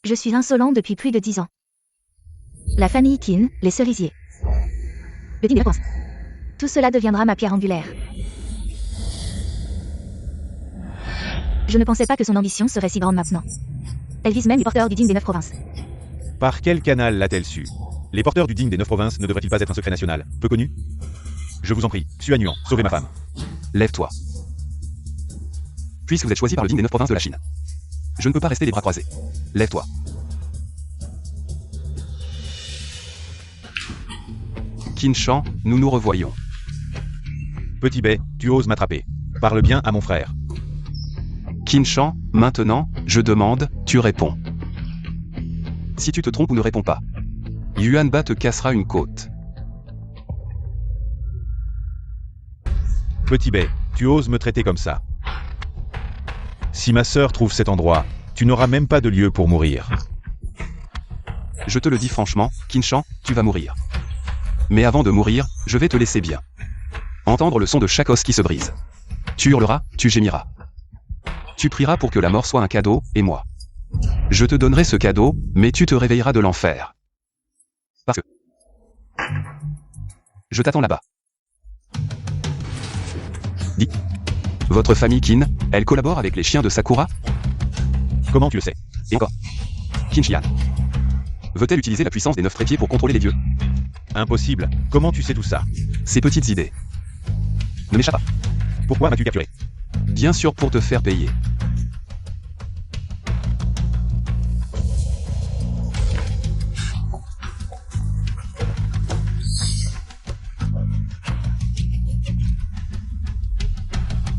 Je suis insolent depuis plus de 10 ans. La famille Qin, les cerisiers. Le digne des 9 provinces. Tout cela deviendra ma pierre angulaire. Je ne pensais pas que son ambition serait si grande maintenant. Elle vise même les porteurs du digne des 9 provinces. Par quel canal l'a-t-elle su? Les porteurs du digne des 9 provinces ne devraient-ils pas être un secret national, peu connu? Je vous en prie, Suanuan, sauvez ma femme. Lève-toi. Puisque vous êtes choisi par le digne des 9 provinces de la Chine. Je ne peux pas rester les bras croisés. Lève-toi. Qin-Shan, nous nous revoyons. Petit Bai, tu oses m'attraper. Parle bien à mon frère. Qin-Shan, maintenant, je demande, tu réponds. Si tu te trompes ou ne réponds pas, Yuanba te cassera une côte. Petit Bai, tu oses me traiter comme ça. Si ma sœur trouve cet endroit, tu n'auras même pas de lieu pour mourir. Je te le dis franchement, Qin-Shan, tu vas mourir. Mais avant de mourir, je vais te laisser bien entendre le son de chaque os qui se brise. Tu hurleras, tu gémiras. Tu prieras pour que la mort soit un cadeau, et moi, je te donnerai ce cadeau, mais tu te réveilleras de l'enfer. Parce que je t'attends là-bas. Dis. Votre famille Qin, elle collabore avec les chiens de Sakura? Comment tu le sais? Et encore. Qin-Shihan veut-elle utiliser la puissance des 9 trépieds pour contrôler les dieux? Impossible. Comment tu sais tout ça? Ces petites idées ne m'échappent pas. Pourquoi m'as-tu capturé? Bien sûr pour te faire payer.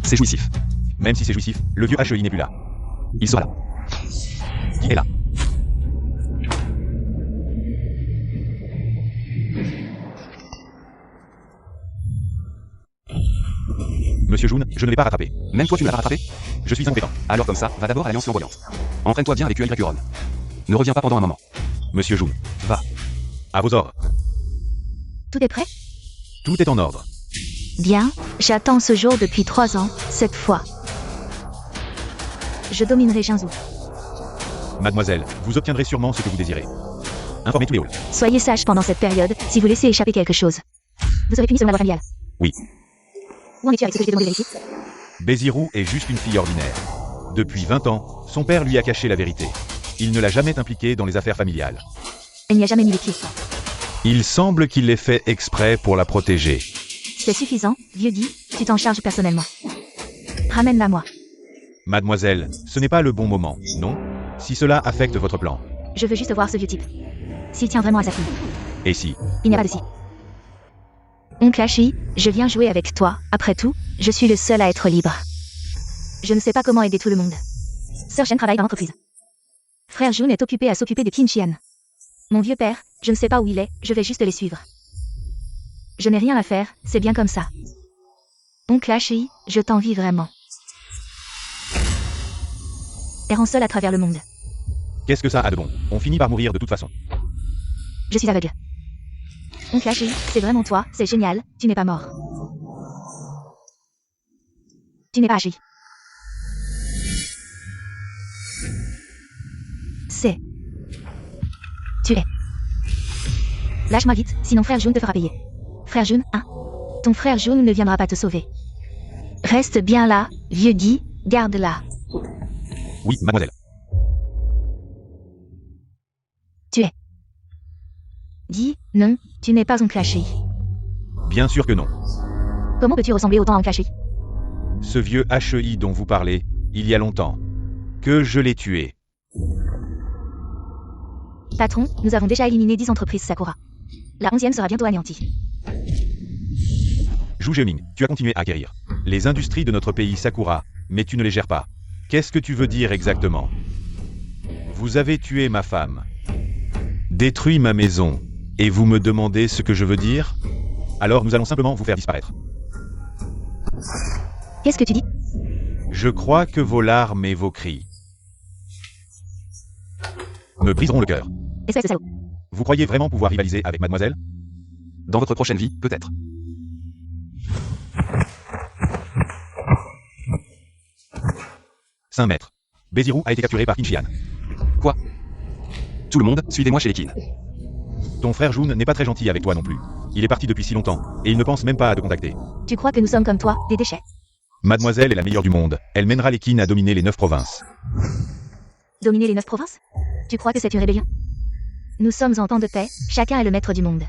C'est jouissif. Même si c'est jouissif, le vieux HEI n'est plus là. Il sera là. Qui est là? Monsieur Jun, je ne l'ai pas rattrapé. Même toi tu ne l'as pas rattrapé? Je suis incompétent. Alors comme ça, va d'abord à l'Alliance flamboyante. Entraîne-toi bien avec QY Huron. Ne reviens pas pendant un moment. Monsieur Jun, Va. à vos ordres. Tout est prêt? Tout est en ordre. Bien, j'attends ce jour depuis 3 ans, cette fois. Je dominerai Jinzhou. Mademoiselle, vous obtiendrez sûrement ce que vous désirez. Informez tous les halls. Soyez sage pendant cette période, si vous laissez échapper quelque chose. Vous serez puni selon la loi familiale. Oui. Où en es-tu avec ce que je t'ai demandé de vérifier? Bézirou est juste une fille ordinaire. Depuis 20 ans, son père lui a caché la vérité. Il ne l'a jamais impliquée dans les affaires familiales. Elle n'y a jamais mis les pieds. Il semble qu'il l'ait fait exprès pour la protéger. C'est suffisant, vieux Guy, tu t'en charges personnellement. Ramène-la moi. Mademoiselle, ce n'est pas le bon moment, non? Si cela affecte votre plan. Je veux juste voir ce vieux type. S'il tient vraiment à sa fille. Et si? Il n'y a pas de si. Oncle Hashi, je viens jouer avec toi. Après tout, je suis le seul à être libre. Je ne sais pas comment aider tout le monde. Sœur Shen travaille dans l'entreprise. Frère Jun est occupé à s'occuper de Qin-Shihan. Mon vieux père, je ne sais pas où il est, je vais juste les suivre. Je n'ai rien à faire, c'est bien comme ça. Oncle Hashi, je t'envie vraiment. Errant seul à travers le monde. Qu'est-ce que ça a de bon? On finit par mourir de toute façon. Je suis aveugle. Oncle Hashi, c'est vraiment toi, c'est génial, tu n'es pas mort. Tu n'es pas Hashi. C'est... Tu es... Lâche-moi vite, sinon frère June te fera payer. Frère June, hein? Ton frère June ne viendra pas te sauver. Reste bien là, vieux Guy, garde-la. Oui, mademoiselle. Guy, non, tu n'es pas oncle Ashley. Bien sûr que non. Comment peux-tu ressembler autant à oncle Ashley? Ce vieux HEI dont vous parlez, il y a longtemps. Que je l'ai tué. Patron, nous avons déjà éliminé 10 entreprises Sakura. La 11e sera bientôt anéantie. Zhu Jiaming, tu as continué à acquérir les industries de notre pays Sakura, mais tu ne les gères pas. Qu'est-ce que tu veux dire exactement? Vous avez tué ma femme. Détruit ma maison. Et vous me demandez ce que je veux dire? Alors nous allons simplement vous faire disparaître. Qu'est-ce que tu dis? Je crois que vos larmes et vos cris me briseront le cœur. Espèce de salaud. Vous croyez vraiment pouvoir rivaliser avec mademoiselle? Dans votre prochaine vie, peut-être. Saint maître. Bézirou a été capturé par Qin. Quoi? Tout le monde, suivez-moi chez les Qin. Ton frère Jun n'est pas très gentil avec toi non plus. Il est parti depuis si longtemps, et il ne pense même pas à te contacter. Tu crois que nous sommes comme toi, des déchets? Mademoiselle est la meilleure du monde. Elle mènera les Qin à dominer les 9 provinces. Dominer les 9 provinces? Tu crois que c'est une rébellion? Nous sommes en temps de paix, chacun est le maître du monde.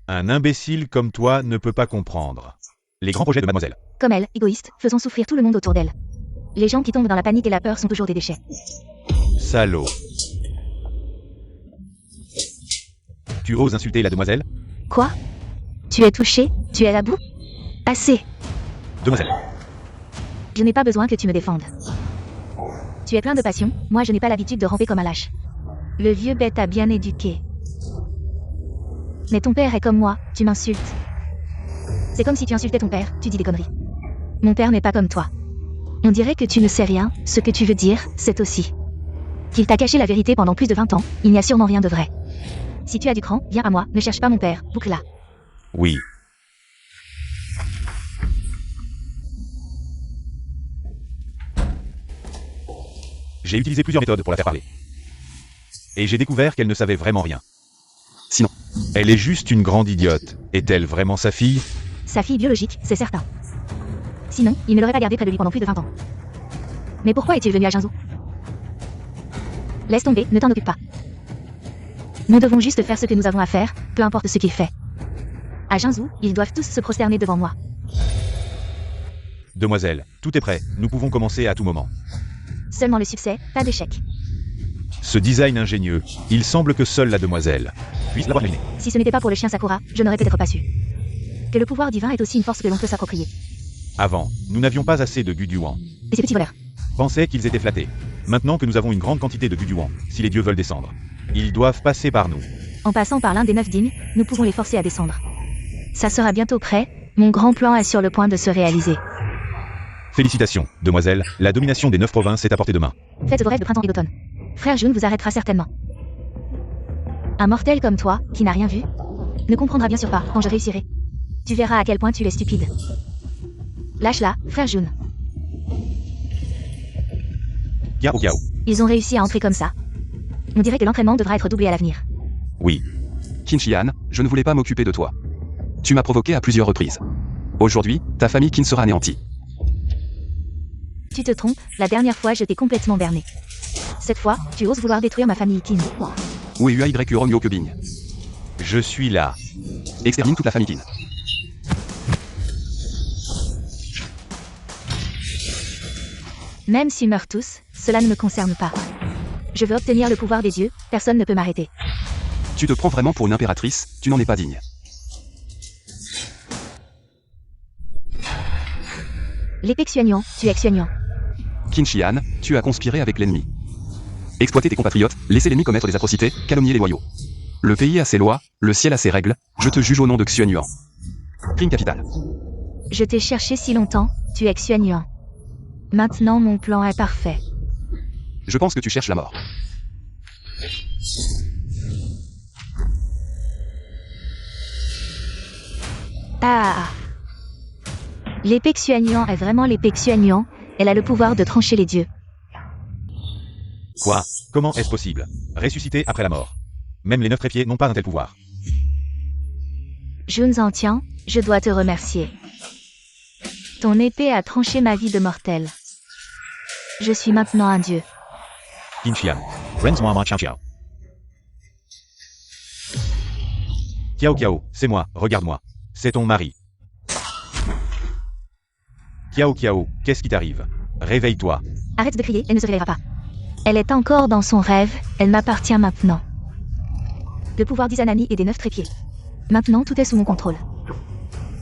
Un imbécile comme toi ne peut pas comprendre les grands projets de mademoiselle. Comme elle, égoïste, faisant souffrir tout le monde autour d'elle. Les gens qui tombent dans la panique et la peur sont toujours des déchets. Salaud. Tu oses insulter la demoiselle? Quoi? Tu es touché? Tu es à bout? Assez. Demoiselle. Je n'ai pas besoin que tu me défendes. Tu es plein de passion, moi je n'ai pas l'habitude de ramper comme un lâche. Le vieux bête a bien éduqué. Mais ton père est comme moi, tu m'insultes. C'est comme si tu insultais ton père, tu dis des conneries. Mon père n'est pas comme toi. On dirait que tu ne sais rien, ce que tu veux dire, c'est aussi qu'il t'a caché la vérité pendant plus de 20 ans, il n'y a sûrement rien de vrai. Si tu as du cran, viens à moi, ne cherche pas mon père, boucle-la. Oui. J'ai utilisé plusieurs méthodes pour la faire parler. Et j'ai découvert qu'elle ne savait vraiment rien. Sinon, Elle est juste une grande idiote. Est-elle vraiment sa fille? Sa fille biologique, c'est certain. Sinon, il ne l'aurait pas gardée près de lui pendant plus de 20 ans. Mais pourquoi est-il venu à Jinzhou? Laisse tomber, ne t'en occupe pas. Nous devons juste faire ce que nous avons à faire, peu importe ce qu'il fait. À Jinzhou, ils doivent tous se prosterner devant moi. Demoiselle, tout est prêt. Nous pouvons commencer à tout moment. Seulement le succès, pas d'échec. Ce design ingénieux, il semble que seule la demoiselle puisse l'avoir imaginé. Si ce n'était pas pour le chien Sakura, je n'aurais peut-être pas su. Que le pouvoir divin est aussi une force que l'on peut s'approprier. Avant, nous n'avions pas assez de Guduan. Et ces petits voleurs. Pensaient qu'ils étaient flattés. Maintenant que nous avons une grande quantité de Guduan, si les dieux veulent descendre, ils doivent passer par nous. En passant par l'un des 9 dignes, nous pouvons les forcer à descendre. Ça sera bientôt prêt, mon grand plan est sur le point de se réaliser. Félicitations, demoiselle, la domination des 9 provinces est à portée de main. Faites vos rêves de printemps et d'automne. Frère June vous arrêtera certainement. Un mortel comme toi, qui n'a rien vu, ne comprendra bien sûr pas quand je réussirai. Tu verras à quel point tu es stupide. Lâche-la, frère June. Gao Gao. Ils ont réussi à entrer comme ça. On dirait que l'entraînement devra être doublé à l'avenir. Oui. Qin, je ne voulais pas m'occuper de toi. Tu m'as provoqué à plusieurs reprises. Aujourd'hui, ta famille Qin sera anéantie. Tu te trompes, la dernière fois je t'ai complètement berné. Cette fois, tu oses vouloir détruire ma famille Qin. Où est Romeo Kebing? Je suis là. Extermine toute la famille Qin. Même s'ils meurent tous, cela ne me concerne pas. Je veux obtenir le pouvoir des dieux, personne ne peut m'arrêter. Tu te prends vraiment pour une impératrice, tu n'en es pas digne. L'épée Xuanyuan, tu es Xuanyuan. Qin, tu as conspiré avec l'ennemi. Exploiter tes compatriotes, laisser l'ennemi commettre des atrocités, calomnier les loyaux. Le pays a ses lois, le ciel a ses règles, je te juge au nom de Xuanyuan. Crime capital. Je t'ai cherché si longtemps, tu es Xuanyuan. Maintenant mon plan est parfait. Je pense que tu cherches la mort. Ah. L'épée Xuanyuan est vraiment l'épée Xuanyuan, elle a le pouvoir de trancher les dieux. Quoi? Comment est-ce possible? Ressusciter après la mort. Même les 9 trépieds n'ont pas un tel pouvoir. Jun Zhantian, je dois te remercier. Ton épée a tranché ma vie de mortel. Je suis maintenant un dieu. Qin Shihan. Renzhua Ma Qiao Qiao. Kiao Kiao, c'est moi, regarde-moi. C'est ton mari. Kiao Kiao, qu'est-ce qui t'arrive? Réveille-toi. Arrête de crier, elle ne se réveillera pas. Elle est encore dans son rêve, elle m'appartient maintenant. Le pouvoir d'Izanami et des 9 trépieds. Maintenant tout est sous mon contrôle.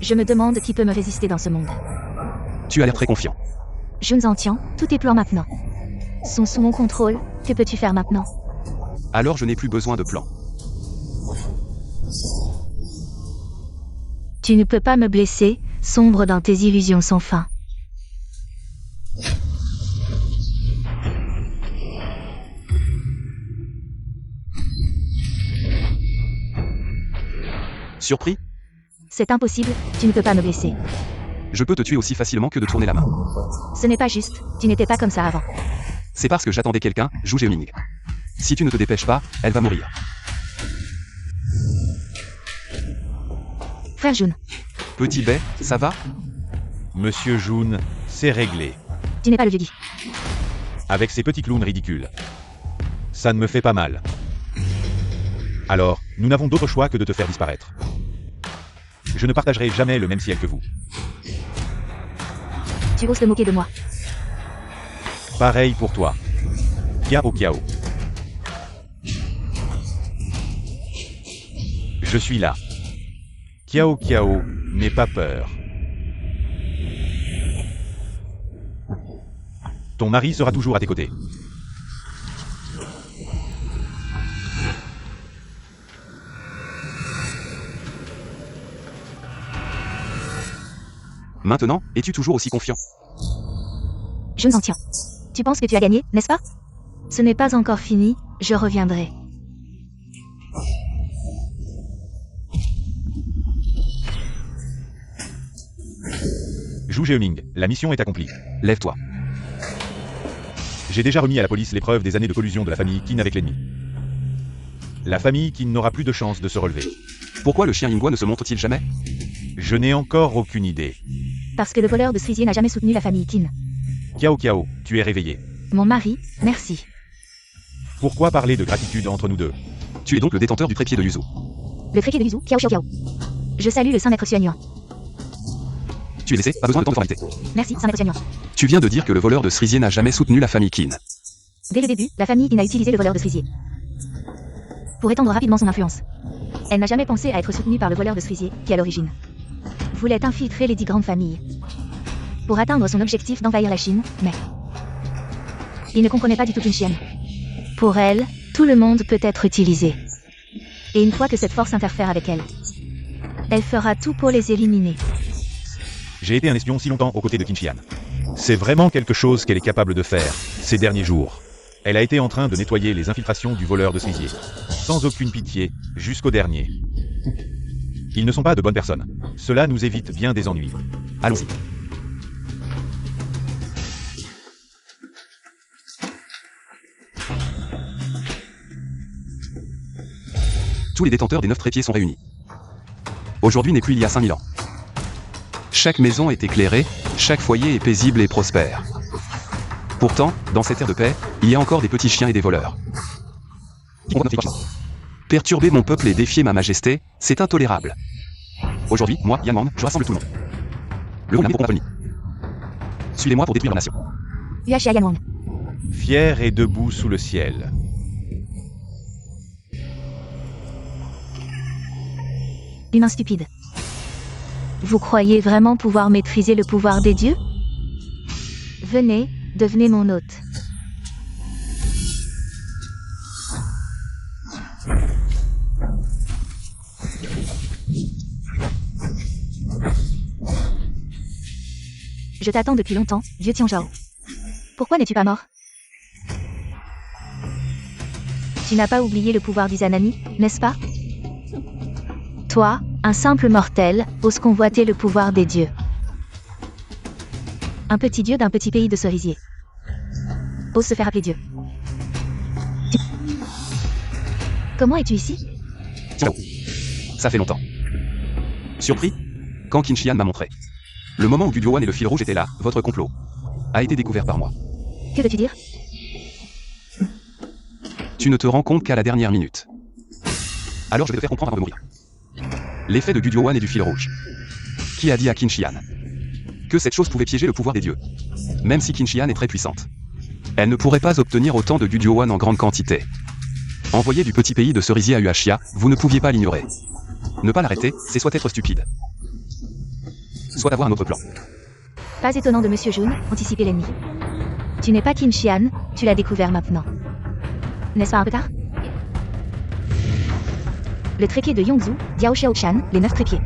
Je me demande qui peut me résister dans ce monde. Tu as l'air très confiant. Jun Zhantian, tous tes plans maintenant sont sous mon contrôle, que peux-tu faire maintenant? Alors je n'ai plus besoin de plan. Tu ne peux pas me blesser, sombre dans tes illusions sans fin. Surpris? C'est impossible, tu ne peux pas me blesser. Je peux te tuer aussi facilement que de tourner la main. Ce n'est pas juste, tu n'étais pas comme ça avant. C'est parce que j'attendais quelqu'un, Zhu Zheoning. Si tu ne te dépêches pas, elle va mourir. Frère Jun, Petit Bai, ça va? Monsieur Jun, c'est réglé. tu n'es pas le vieux Guy. Avec ces petits clowns ridicules. Ça ne me fait pas mal. Alors, nous n'avons d'autre choix que de te faire disparaître. Je ne partagerai jamais le même ciel que vous. Tu oses te moquer de moi. Pareil pour toi. Kiao Kiao. Je suis là. Kiao Kiao, n'aie pas peur. Ton mari sera toujours à tes côtés. Maintenant, es-tu toujours aussi confiant? Jun Zhantian. Tu penses que tu as gagné, n'est-ce pas? Ce n'est pas encore fini, je reviendrai. Zhu Zheoning, la mission est accomplie. Lève-toi. J'ai déjà remis à la police les preuves des années de collusion de la famille Qin avec l'ennemi. La famille Qin n'aura plus de chance de se relever. Pourquoi le chien Yingguo ne se montre-t-il jamais? Je n'ai encore aucune idée. Parce que le voleur de cerisier n'a jamais soutenu la famille Qin. Kiao Kiao, tu es réveillé. Mon mari, merci. Pourquoi parler de gratitude entre nous deux? Tu es donc le détenteur du trépied de Yuzu. Le trépied de Yuzu, Kiao Kiao Kiao. Je salue le Saint Maître Xuanyuan. Tu es laissé, pas besoin de tant de formalité. Merci, Saint Maître Xuanyuan. Tu viens de dire que le voleur de cerisier n'a jamais soutenu la famille Qin. Dès le début, la famille Qin a utilisé le voleur de cerisier pour étendre rapidement son influence. Elle n'a jamais pensé à être soutenue par le voleur de cerisier, qui à l'origine voulait infiltrer les 10 grandes familles pour atteindre son objectif d'envahir la Chine, mais il ne comprenait pas du tout Qin Shihan. Pour elle, tout le monde peut être utilisé. Et une fois que cette force interfère avec elle, elle fera tout pour les éliminer. J'ai été un espion si longtemps aux côtés de Qin Shihan. C'est vraiment quelque chose qu'elle est capable de faire, ces derniers jours. Elle a été en train de nettoyer les infiltrations du voleur de cerisier. Sans aucune pitié, jusqu'au dernier. Ils ne sont pas de bonnes personnes. Cela nous évite bien des ennuis. Allons-y. Tous les détenteurs des 9 trépieds sont réunis. Aujourd'hui n'est plus il y a 5000 ans. Chaque maison est éclairée, chaque foyer est paisible et prospère. Pourtant, dans cette ère de paix, il y a encore des petits chiens et des voleurs. Perturber mon peuple et défier ma majesté, c'est intolérable. Aujourd'hui, moi, Yan Wang, je rassemble tout le monde. Le monde pour compagnie. Suivez-moi pour détruire la nation. Yuachia Yan Wang. Fier et debout sous le ciel. Humain stupide. Vous croyez vraiment pouvoir maîtriser le pouvoir des dieux? Venez, devenez mon hôte. Je t'attends depuis longtemps, vieux Tianzhao. Pourquoi n'es-tu pas mort? Tu n'as pas oublié le pouvoir d'Izanami, n'est-ce pas? Toi, un simple mortel, ose convoiter le pouvoir des dieux. Un petit dieu d'un petit pays de cerisier. Ose se faire appeler dieu. Comment es-tu ici? Ciao. Ça fait longtemps. Surpris? Quand Qin m'a montré. Le moment où Guduowan et le fil rouge étaient là, votre complot a été découvert par moi. Que veux-tu dire? Tu ne te rends compte qu'à la dernière minute. Alors je vais te faire comprendre avant de mourir. L'effet de Guduowan et du fil rouge. Qui a dit à Qin que cette chose pouvait piéger le pouvoir des dieux? Même si Qin est très puissante. Elle ne pourrait pas obtenir autant de Guduowan en grande quantité. Envoyer du petit pays de cerisier à Uashia, vous ne pouviez pas l'ignorer. Ne pas l'arrêter, c'est soit être stupide, soit avoir un autre plan. Pas étonnant de Monsieur Jun, anticiper l'ennemi. Tu n'es pas Qin Shihan, tu l'as découvert maintenant. N'est-ce pas un peu tard? Le trépied de Yongzhou, Diao Xiaochan, les 9 trépieds.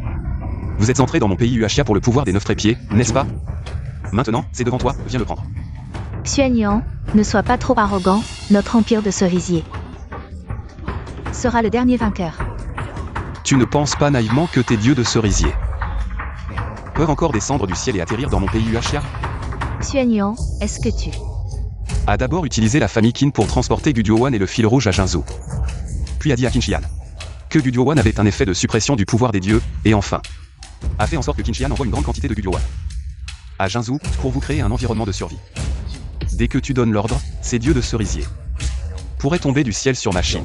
Vous êtes entré dans mon pays Uashia pour le pouvoir des 9 trépieds, n'est-ce pas? Maintenant, c'est devant toi, viens le prendre. Xuanyang, ne sois pas trop arrogant, notre empire de cerisier sera le dernier vainqueur. Tu ne penses pas naïvement que tes dieux de cerisier peuvent encore descendre du ciel et atterrir dans mon pays Uashia? Xuanyang, est-ce que tu A d'abord utilisé la famille Qin pour transporter Guduowan et le fil rouge à Jinzhou. Puis a dit à Qin que Guduowan avait un effet de suppression du pouvoir des dieux, et enfin a fait en sorte que Qin envoie une grande quantité de Guduowan à Jinzhou pour vous créer un environnement de survie. Dès que tu donnes l'ordre, ces dieux de cerisier pourraient tomber du ciel sur ma Chine.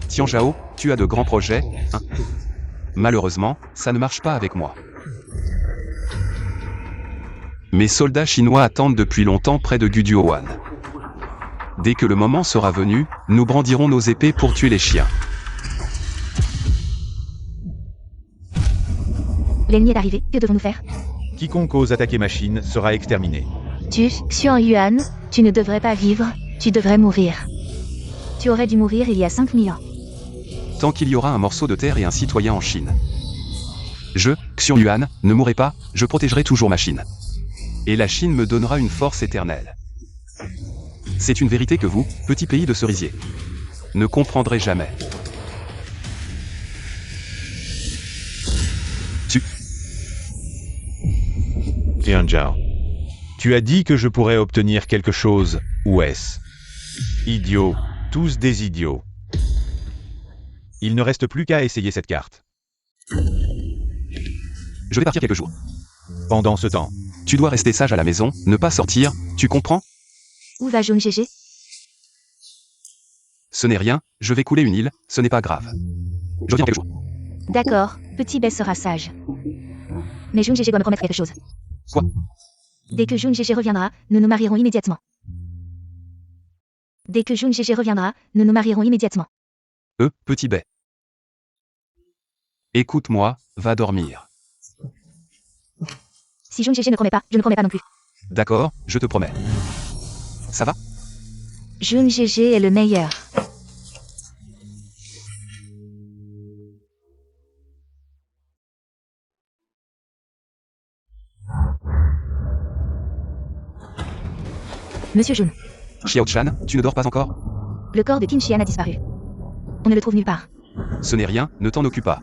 Tianzhao, tu as de grands projets, hein? Malheureusement, ça ne marche pas avec moi. Mes soldats chinois attendent depuis longtemps près de Guduowan. Dès que le moment sera venu, nous brandirons nos épées pour tuer les chiens. L'ennemi est arrivé, que devons-nous faire? Quiconque ose attaquer ma Chine sera exterminé. Tu, Xuanyuan, tu ne devrais pas vivre, tu devrais mourir. Tu aurais dû mourir il y a 5000 ans. Tant qu'il y aura un morceau de terre et un citoyen en Chine. Je, Xuanyuan, ne mourrai pas, je protégerai toujours ma Chine. Et la Chine me donnera une force éternelle. C'est une vérité que vous, petit pays de cerisier, ne comprendrez jamais. Tianzhao. Tu as dit que je pourrais obtenir quelque chose, ou est-ce? Idiots, tous des idiots. Il ne reste plus qu'à essayer cette carte. Je vais partir quelques jours. Pendant ce temps, tu dois rester sage à la maison, ne pas sortir, tu comprends? Où va Jun GG? Ce n'est rien, je vais couler une île, ce n'est pas grave. Je reviens en quelques jours. D'accord, petit Bess sera sage. Mais Jun GG doit me promettre quelque chose. Quoi? Dès que Jun GG reviendra, nous nous marierons immédiatement. Dès que Jun GG reviendra, nous nous marierons immédiatement. Petit Bay. Écoute-moi, va dormir. Si Jun GG ne promet pas, je ne promets pas non plus. D'accord, je te promets. Ça va? Jun GG est le meilleur. Monsieur Jun, Xiao-chan, tu ne dors pas encore? le corps de Qin Shihan a disparu. On ne le trouve nulle part. Ce n'est rien, ne t'en occupe pas.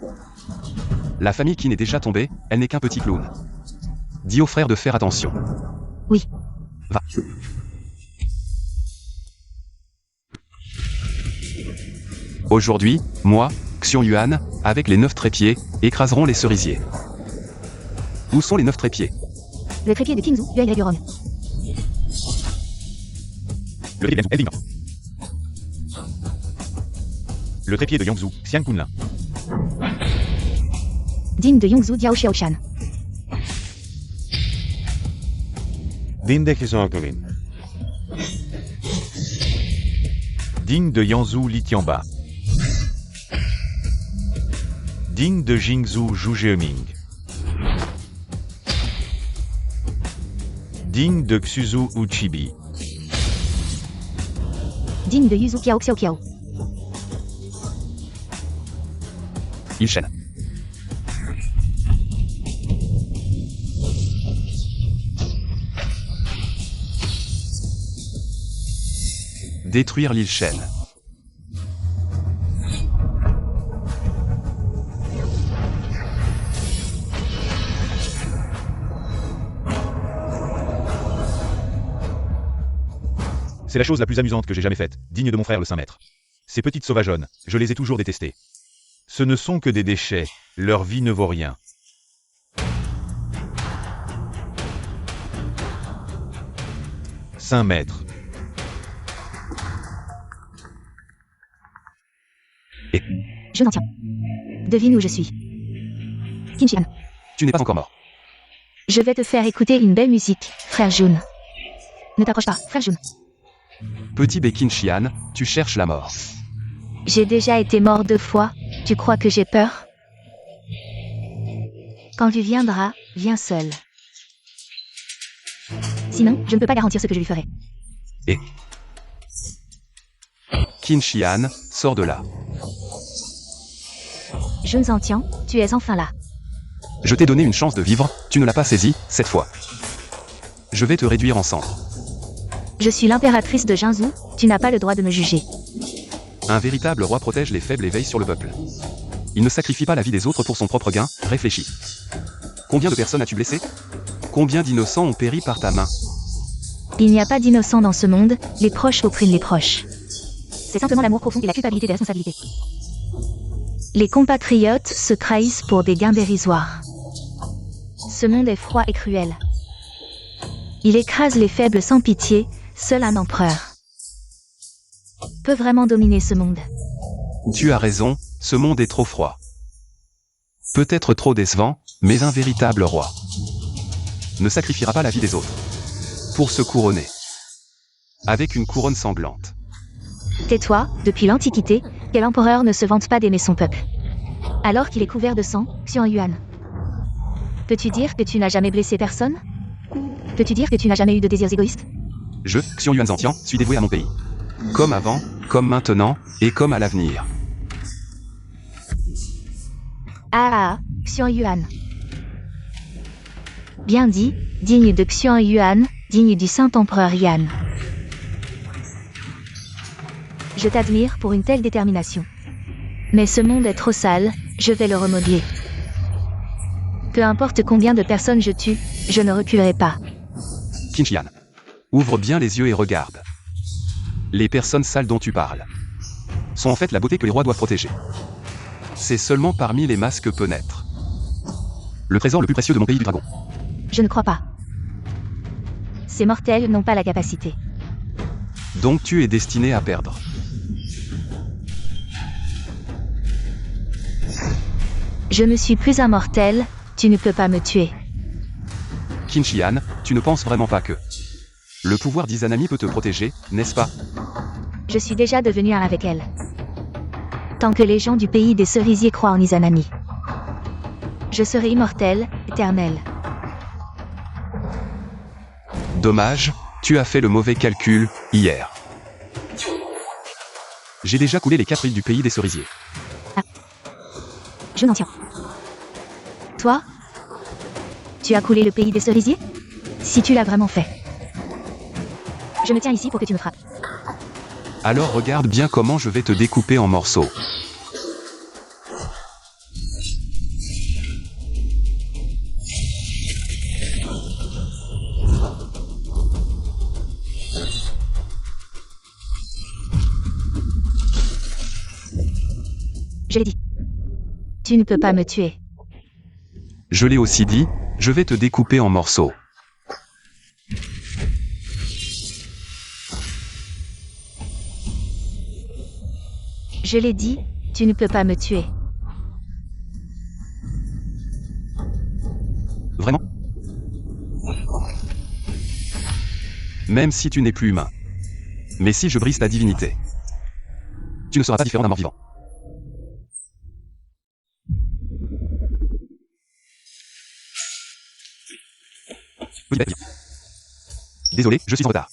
La famille Qin est déjà tombée, elle n'est qu'un petit clown. Dis au frère de faire attention. Oui. Va. Aujourd'hui, moi, Xuanyuan, avec les 9 trépieds, écraserons les cerisiers. Où sont les 9 trépieds? Le trépied de Qingzhou, Yuan. le trépied de Eldingor. Le trépied de Yongzhou, Xiang Kunlin. Digne de Yongzhou, Diao Xiaochan. Digne de Yangzhou, Li Tianba. Digne de Jingzhou, Zhu Zheoming. Digne de Xuzhou, Uchibi. Digne de Yuzu Kiao Xiao Kiao. Ilchen. Détruire l'Ilchen. C'est la chose la plus amusante que j'ai jamais faite, digne de mon frère le Saint-Maître. Ces petites sauvageonnes, je les ai toujours détestées. Ce ne sont que des déchets, leur vie ne vaut rien. Saint maître. Je n'en tiens. Devine où je suis. Qin Shi Han. Tu n'es pas encore mort. Je vais te faire écouter une belle musique, frère Jun. Ne t'approche pas, frère Jun. Petit Qin Shi Han, tu cherches la mort. J'ai déjà été mort 2 fois, tu crois que j'ai peur? Quand tu viendras, viens seul. Sinon, je ne peux pas garantir ce que je lui ferai. Qin Shi Han, sors de là. Jun Zentian, tu es enfin là. Je t'ai donné une chance de vivre, tu ne l'as pas saisie, cette fois. Je vais te réduire en cendres. Je suis l'impératrice de Jinzhou, tu n'as pas le droit de me juger. Un véritable roi protège les faibles et veille sur le peuple. Il ne sacrifie pas la vie des autres pour son propre gain, réfléchis. Combien de personnes as-tu blessé? Combien d'innocents ont péri par ta main? Il n'y a pas d'innocents dans ce monde, les proches oppriment les proches. C'est simplement l'amour profond et la culpabilité des responsabilités. Les compatriotes se trahissent pour des gains dérisoires. Ce monde est froid et cruel. Il écrase les faibles sans pitié, seul un empereur peut vraiment dominer ce monde. Tu as raison, ce monde est trop froid. Peut-être trop décevant, mais un véritable roi ne sacrifiera pas la vie des autres pour se couronner avec une couronne sanglante. Tais-toi, depuis l'Antiquité, quel empereur ne se vante pas d'aimer son peuple? Alors qu'il est couvert de sang, Xian Yuan. Peux-tu dire que tu n'as jamais blessé personne? Peux-tu dire que tu n'as jamais eu de désirs égoïstes? Je, Xian Yuan Zentian, suis dévoué à mon pays. Comme avant, comme maintenant, et comme à l'avenir. Ah, Xian Yuan. Bien dit, digne de Xian Yuan, digne du Saint-Empereur Yan. Je t'admire pour une telle détermination. Mais ce monde est trop sale, je vais le remodeler. Peu importe combien de personnes je tue, je ne reculerai pas. Qin Shi Han, ouvre bien les yeux et regarde. Les personnes sales dont tu parles sont en fait la beauté que les rois doivent protéger. C'est seulement parmi les masses que peut naître le trésor le plus précieux de mon pays du dragon. Je ne crois pas. Ces mortels n'ont pas la capacité. Donc tu es destiné à perdre. Je ne suis plus un mortel, tu ne peux pas me tuer. Qin Shi Han, tu ne penses vraiment pas que le pouvoir d'Izanami peut te protéger, n'est-ce pas? Je suis déjà devenu un avec elle. Tant que les gens du pays des cerisiers croient en Izanami, je serai immortel, éternel. Dommage, tu as fait le mauvais calcul, hier. J'ai déjà coulé les 4 îles du pays des cerisiers. Je n'en tiens. Toi? Tu as coulé le pays des cerisiers? Si tu l'as vraiment fait. Je me tiens ici pour que tu me frappes. Alors regarde bien comment je vais te découper en morceaux. Je l'ai dit. Tu ne peux pas me tuer. Je l'ai aussi dit, je vais te découper en morceaux. Je l'ai dit, tu ne peux pas me tuer. Vraiment? Même si tu n'es plus humain. Mais si je brise ta divinité, tu ne seras pas différent d'un mort-vivant. Désolé, je suis en retard.